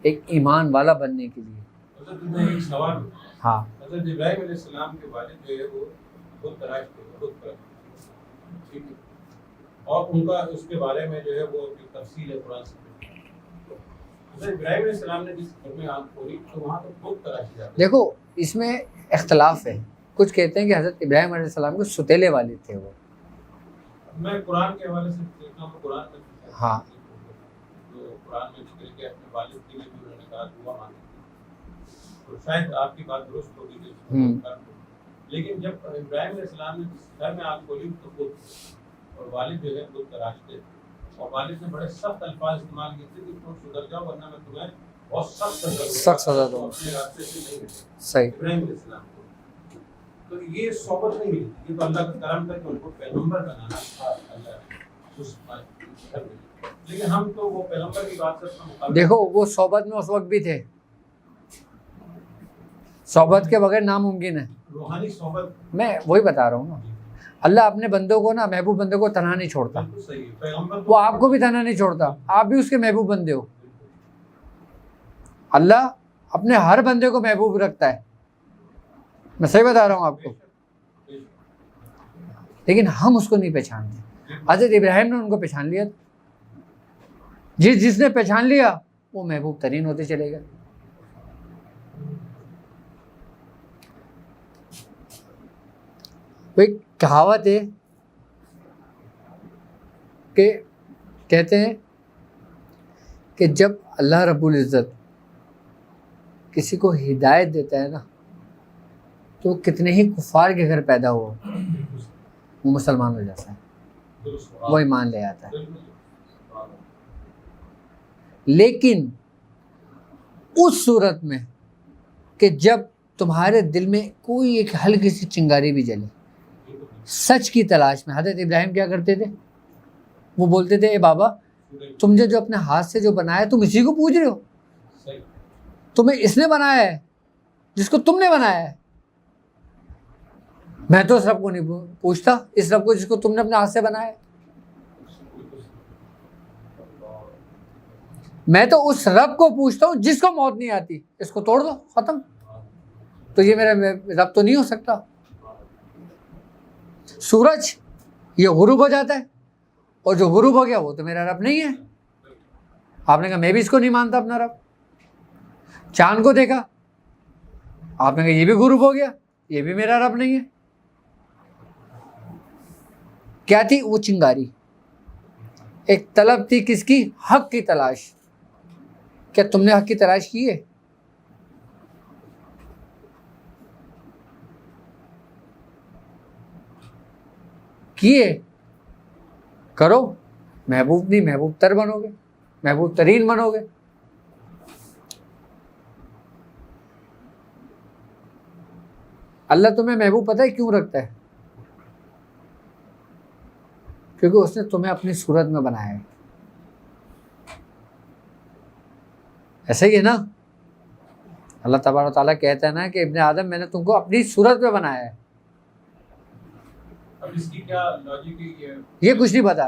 ایک ایمان والا بننے کے لیے۔ حضرت میں ایک سوال ہے۔ ہاں حضرت ابراہیم علیہ السلام کے والد جو ہے وہ بت تراش تھے، بت پرست، ٹھیک ہے، اور ان کا اس کے بارے میں جو ہے وہ ایک تفصیل ہے قرآن سے۔ حضرت ابراہیم علیہ السلام نے جس گھر میں آنکھ کھولی تو وہاں تو بت تراشی جاتے ہیں۔ دیکھو اس میں اختلاف ہے، کچھ کہتے ہیں کہ حضرت ابراہیم علیہ السلام کے ستیلے والد تھے وہ۔ میں قرآن کے حوالے سے دیکھتا ہوں، قرآن میں ہاں تو قرآن میں ذکر کہ اپنے والد کے لیے بھی انہوں نے کہا دعا مانگی، تو شاید آپ کی بات درست ہوگی کہ لیکن جب ابراہیم علیہ السلام نے گھر میں آنکھ کھولی تو بت، اور والد جو ہے بت تراشتے، اور والد نے بڑے سخت الفاظ استعمال کیے تھے کہ تم سدھر جاؤ ورنہ میں تمہیں بہت سخت سزا دوں گا، اپنے راستے سے نہیں ہٹے۔ صحیح۔ ابراہیم علیہ السلام کو تو یہ صحبت نہیں ملی، یہ تو اللہ کا کرم تھا کہ ان کو پیغمبر بنانا تھا اللہ نے اس بات کر دی۔ لیکن ہم تو وہ پیغمبر کی بات سے دیکھو وہ صحبت میں اس وقت بھی تھے، صحبت کے بغیر ناممکن ہے۔ روحانی صحبت، میں وہی بتا رہا ہوں نا، اللہ اپنے بندوں کو نا، محبوب بندوں کو تنہا نہیں چھوڑتا، بالکل صحیح ہے، پیغمبر وہ آپ کو بھی تنہا نہیں چھوڑتا، آپ بھی اس کے محبوب بندے ہو۔ اللہ اپنے ہر بندے کو محبوب رکھتا ہے، میں صحیح بتا رہا ہوں آپ کو، لیکن ہم اس کو نہیں پہچانتے۔ حضرت ابراہیم نے ان کو پہچان لیا، جس نے پہچان لیا وہ محبوب ترین ہوتے چلے گئے۔ ایک کہاوت ہے کہ کہتے ہیں کہ جب اللہ رب العزت کسی کو ہدایت دیتا ہے نا تو کتنے ہی کفار کے گھر پیدا ہو وہ مسلمان ہو جاتا ہے، وہ ایمان لے آتا ہے۔ لیکن اس صورت میں کہ جب تمہارے دل میں کوئی ایک ہلکی سی چنگاری بھی جلے، سچ کی تلاش میں، حضرت ابراہیم کیا کرتے تھے؟ وہ بولتے تھے اے بابا تم نے جو اپنے ہاتھ سے جو بنایا تم اسی کو پوج رہے ہو، تمہیں اس نے بنایا ہے جس کو تم نے بنایا ہے، میں تو اس رب کو نہیں پوچھتا، اس رب کو جس کو تم نے اپنے ہاتھ سے بنایا ہے، میں تو اس رب کو پوچھتا ہوں جس کو موت نہیں آتی، اس کو توڑ دو ختم، تو یہ میرا رب تو نہیں ہو سکتا۔ سورج یہ غروب ہو جاتا ہے اور جو غروب ہو گیا وہ تو میرا رب نہیں ہے، آپ نے کہا میں بھی اس کو نہیں مانتا اپنا رب۔ چاند کو دیکھا، آپ نے کہا یہ بھی غروب ہو گیا، یہ بھی میرا رب نہیں ہے۔ کیا تھی وہ چنگاری؟ ایک طلب تھی کس کی؟ حق کی تلاش۔ کیا تم نے حق کی تلاش کی ہے؟ کیے؟ کرو، محبوب نہیں محبوب تر بنو گے، محبوب ترین بنو گے۔ اللہ تمہیں محبوب پتہ ہے کیوں رکھتا ہے؟ کیونکہ اس نے تمہیں اپنی صورت میں بنایا ہے۔ ایسا ہی ہے نا، اللہ تبارک و تعالیٰ کہتا ہے نا کہ ابن آدم میں نے تم کو اپنی صورت میں بنایا ہے۔ اب اس کی کیا لاجک ہے؟ یہ کچھ نہیں پتا،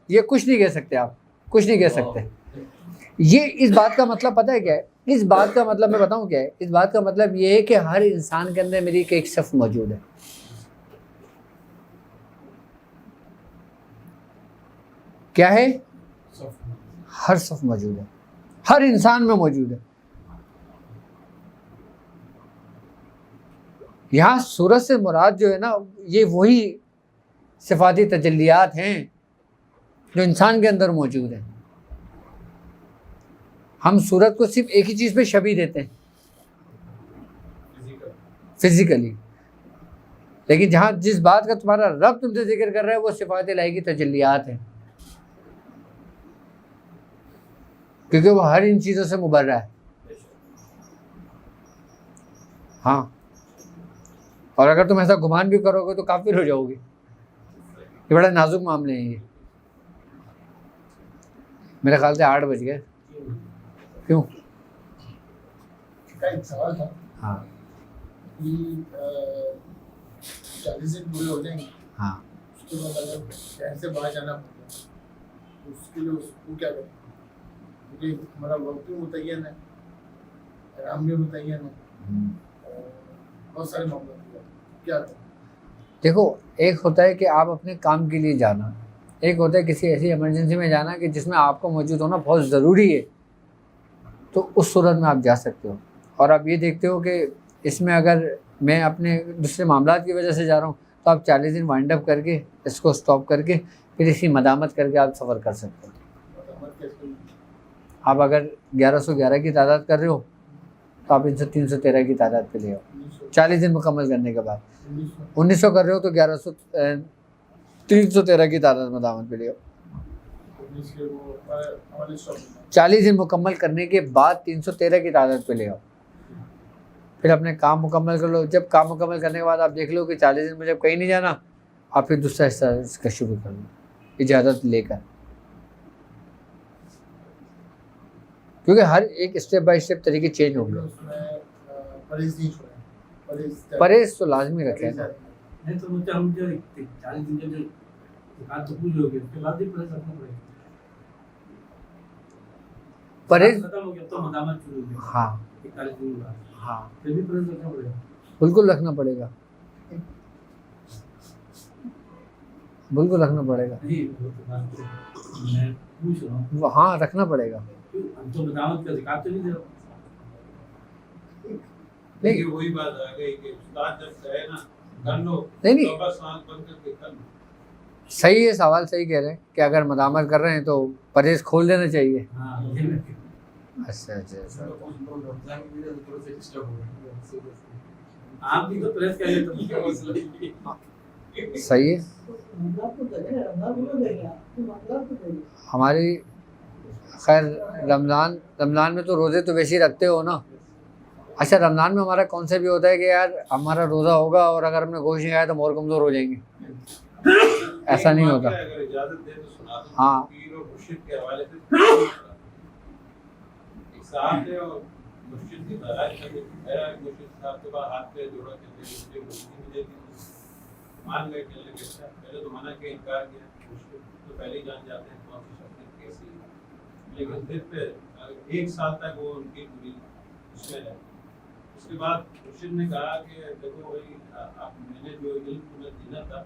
یہ کچھ نہیں کہہ سکتے، آپ کچھ نہیں کہہ سکتے۔ یہ اس بات کا مطلب پتہ ہے کیا ہے؟ اس بات کا مطلب میں بتاؤں کیا ہے؟ اس بات کا مطلب یہ ہے کہ ہر انسان کے اندر میری ایک صف موجود ہے۔ کیا ہے؟ ہر صف موجود ہے، ہر انسان میں موجود ہے۔ یہاں صورت سے مراد جو ہے نا یہ وہی صفاتی تجلیات ہیں جو انسان کے اندر موجود ہیں۔ ہم صورت کو صرف ایک ہی چیز پہ شبیہ دیتے ہیں، فزیکلی، لیکن جہاں جس بات کا تمہارا رب تم سے ذکر کر رہا ہے وہ صفات الہی کی تجلیات ہیں۔ کیونکہ وہ ہر ان چیزوں سے مبرہ ہے. ہاں، اور اگر تم ایسا گمان بھی کرو گے تو کافر ہو جاؤ گے. یہ بڑا نازک معاملے ہیں یہ. میرے خیال سے 8 بج گئے. کیوں؟ کا ایک سوال تھا ہاں کہ 40 دن پورے ہو جائیں گے، ہاں. اس کے بعد اگر شہر سے باہر جانا پڑتا تو اس کے لیے اس کو کیا کریں؟ کیونکہ ہمارا وقت بھی متعین ہے، آرام بھی متعین ہے، اور بہت سارے معاملات ہیں. کیا کریں؟ دیکھو، ایک ہوتا ہے کہ آپ اپنے کام کے لیے جانا، ایک ہوتا ہے کسی ایسی ایمرجنسی میں جانا کہ جس میں آپ کو موجود ہونا بہت ضروری ہے. تو اس صورت میں آپ جا سکتے ہو. اور آپ یہ دیکھتے ہو کہ اس میں اگر میں اپنے دوسرے معاملات کی وجہ سے جا رہا ہوں تو آپ 40 دن وائنڈ اپ کر کے اس کو اسٹاپ کر کے پھر اسی مدامت کر کے آپ سفر کر سکتے ہو. مدامت کیسے ہوئی؟ آپ اگر 1111 کی تعداد کر رہے ہو تو آپ ان سے 313 کی تعداد پہ لے آؤ 40 دن مکمل کرنے کے بعد. 1900 کر رہے ہو تو 313 کی تعداد مدامت پہ لے آؤ. 40 دن مکمل کرنے کے بعد 313 کی تعداد پہ لے آؤ. پھر اپنے کام مکمل کر لو. جب کام مکمل کرنے کے بعد آپ دیکھ لو کہ 40 دن میں جب کہیں نہیں جانا، آپ پھر دوسرا حصہ اس کا شروع کر لو اجازت لے کر. کیونکہ ہر ایک اسٹیپ بائی اسٹیپ طریقے چینج ہوں گے. اس میں پرہیز نہیں چھوڑیں، پرہیز تو لازمی رکھیں نا. نہیں تو مجھے ہم جو 40 دن کے جو زکات تو پوری ہو گئی، اس کے بعد بھی پرہیز رکھنا پڑے گا. پرہیز ختم ہو گیا تو مدامت شروع ہوگی. ہاں 41 دن بعد ہاں پھر بھی پرہیز رکھنا پڑے گا. بالکل رکھنا پڑے گا، بالکل رکھنا پڑے گا. نہیں وہ تو بات میں پوچھ رہا ہوں، ہاں رکھنا پڑے گا. ہم تو مدامت کا زکات تو نہیں دے رہا. لیکن وہی بات آ گئی کہ استاد جب کہے نا کر لو نہیں تو بس آنکھ بند کر کے کر لو. صحیح ہے، سوال صحیح کہہ رہے ہیں کہ اگر مدامت کر رہے ہیں تو پرہیز کھول دینا چاہیے. ہاں یہ میں اچھا اچھا اچھا. آپ بھی تو پریس کر لیتے صحیح ہے. ہماری خیر رمضان میں تو روزے تو ویسے ہی رکھتے ہو نا. اچھا، رمضان میں ہمارا کون سا بھی ہوتا ہے کہ یار ہمارا روزہ ہوگا اور اگر ہم نے گوشت نہیں کھایا تو ہم اور کمزور ہو جائیں گے. ایسا نہیں ہوتا. اگر اجازت دے تو سنا دو. ہاں. پیر اور مرشد کے حوالے سے ایک صاحب تھے اور مرشد کی بارات کر کے میرا مرشد صاحب کے بعد ہاتھ پہ جوڑا کے مجھے مرشدی ملے تھی. مان گئے کہنے لگے اچھا پہلے تو منع کیا، انکار کیا. مرشد تو پہلے ہی جان جاتے ہیں کون سی شخصیت کیسی ہے. لیکن پھر پہ 1 سال تک وہ ان کی پوری اس میں رہے. اس کے بعد مرشد نے کہا کہ دیکھو بھائی آپ میں نے جو علم تمہیں دینا تھا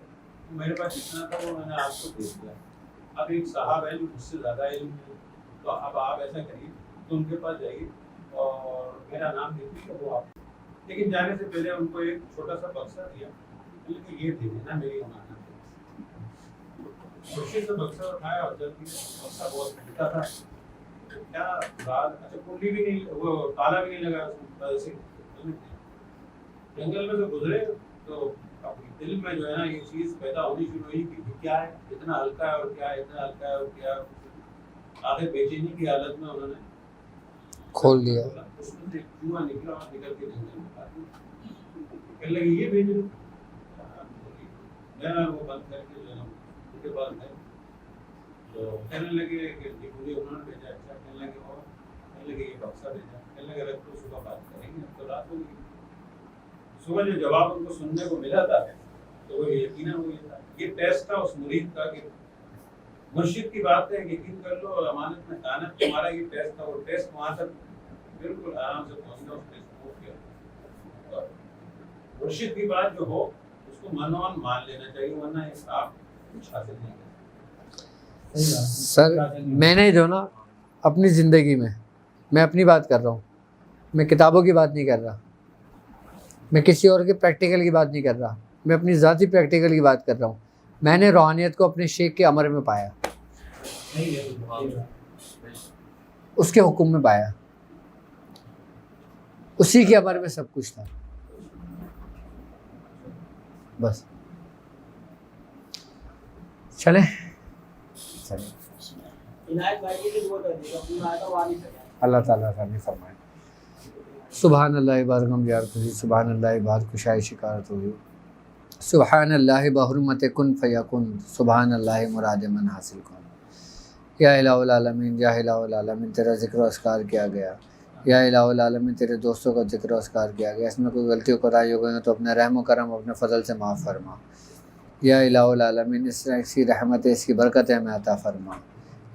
تو میرے پاس جتنا تھا وہ میں نے آپ کو دے دیا. اب ایک صاحب ہے جو مجھ سے زیادہ علم ہے، تو اب آپ ایسا کریے تو ان کے پاس جائیے اور میرا نام دیکھیے کہ وہ آپ. لیکن جانے سے پہلے ان کو ایک چھوٹا سا بکسا دیا کہ یہ دے دینا میری امانت. مرشد نے بکسا اٹھایا اور جب بکسا بہت ملتا تھا کیا بات. اچھا کنڈی بھی نہیں، وہ تالا بھی نہیں لگا اس میں. جنگل میں سے گزرے تو دل میں جو ہے نا یہ چیز پیدا ہونی شروع ہوئی کہ کیا ہے، اتنا ہلکا ہے اور کیا ہے، اتنا ہلکا ہے اور کیا ہے. آگے بے چینی کی حالت میں انہوں نے کھول دیا. اس میں سے چوہا نکلا اور نکل کے جنگل میں کھا دیا. کہنے لگے یہ بھیج دو. میں وہ بند کر کے جو ہے نا ان کے پاس گئے تو کہنے لگے کہ مجھے انہوں نے بھیجا. اچھا کہنے لگے اور کہنے لگے یہ بکسا بھیجا. کہنے لگے رکھ تو صبح بات کریں گے. تو رات ہو گئی. صبح جو جواب ان کو سننے کو ملا تھا تو وہ یقیناً وہ یہ تھا. یہ ٹیسٹ تھا اس مرید کا کہ مرشد کی بات ہے یقین کر لو اور امانت میں خیانت. تمہارا یہ ٹیسٹ تھا. وہ ٹیسٹ وہاں تک بالکل آرام سے پہنچنا. اس ٹیسٹ کو کیا مرشد کی بات جو ہو اس کو منوان مان لینا چاہیے، ورنہ اس آپ کچھ حاصل نہیں کرتے. سر میں نے جو نا اپنی زندگی میں اپنی بات کر رہا ہوں. میں کتابوں کی بات نہیں کر رہا، میں کسی اور کے پریکٹیکل کی بات نہیں کر رہا، میں اپنی ذاتی پریکٹیکل کی بات کر رہا ہوں. میں نے روحانیت کو اپنے شیخ کے امر میں پایا، اس کے حکم میں پایا، اسی کے امر میں سب کچھ تھا. بس چلیں. اللہ تعالیٰ تعالیٰ فرمائے. سبحان اللہ بارگم یار خوشی، سبحان اللہ بار کشائی شکارت ہوئی، سبحان اللہ بحرمت کن فیکن، سبحان اللہ مراد من حاصل کن. یا الہ العالمین، یا الہ العالمین تیرا ذکر و اذکار کیا گیا. یا الہ العالمین تیرے دوستوں کا ذکر و اذکار کیا گیا. اس میں کوئی غلطی و کوتاہی ہو گئی تو اپنے رحم و کرم اپنے فضل سے معاف فرما. یا الہ العالمین اس کی رحمت اس کی برکت ہمیں عطا فرما.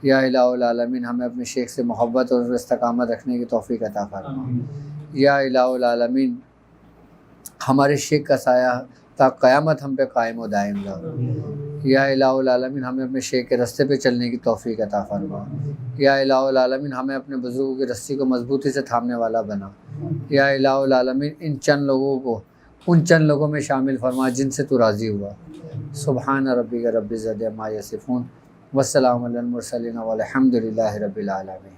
یا الہ العالمین ہمیں اپنے شیخ سے محبت اور استقامت رکھنے کی توفیق عطا فرما. یا الہ العالمین ہمارے شیخ کا سایہ تا قیامت ہم پہ قائم و دائم رہو. یا الہ العالمین ہمیں اپنے شیخ کے رستے پہ چلنے کی توفیق عطا فرما. یا الہ العالمین ہمیں اپنے بزرگوں کی رسی کو مضبوطی سے تھامنے والا بنا. یا الہ العالمین ان چند لوگوں کو ان چند لوگوں میں شامل فرما جن سے تو راضی ہوا. سبحان ربک رب العزت عما یصفون والسلام علی المرسلین والحمد للہ رب العالمین.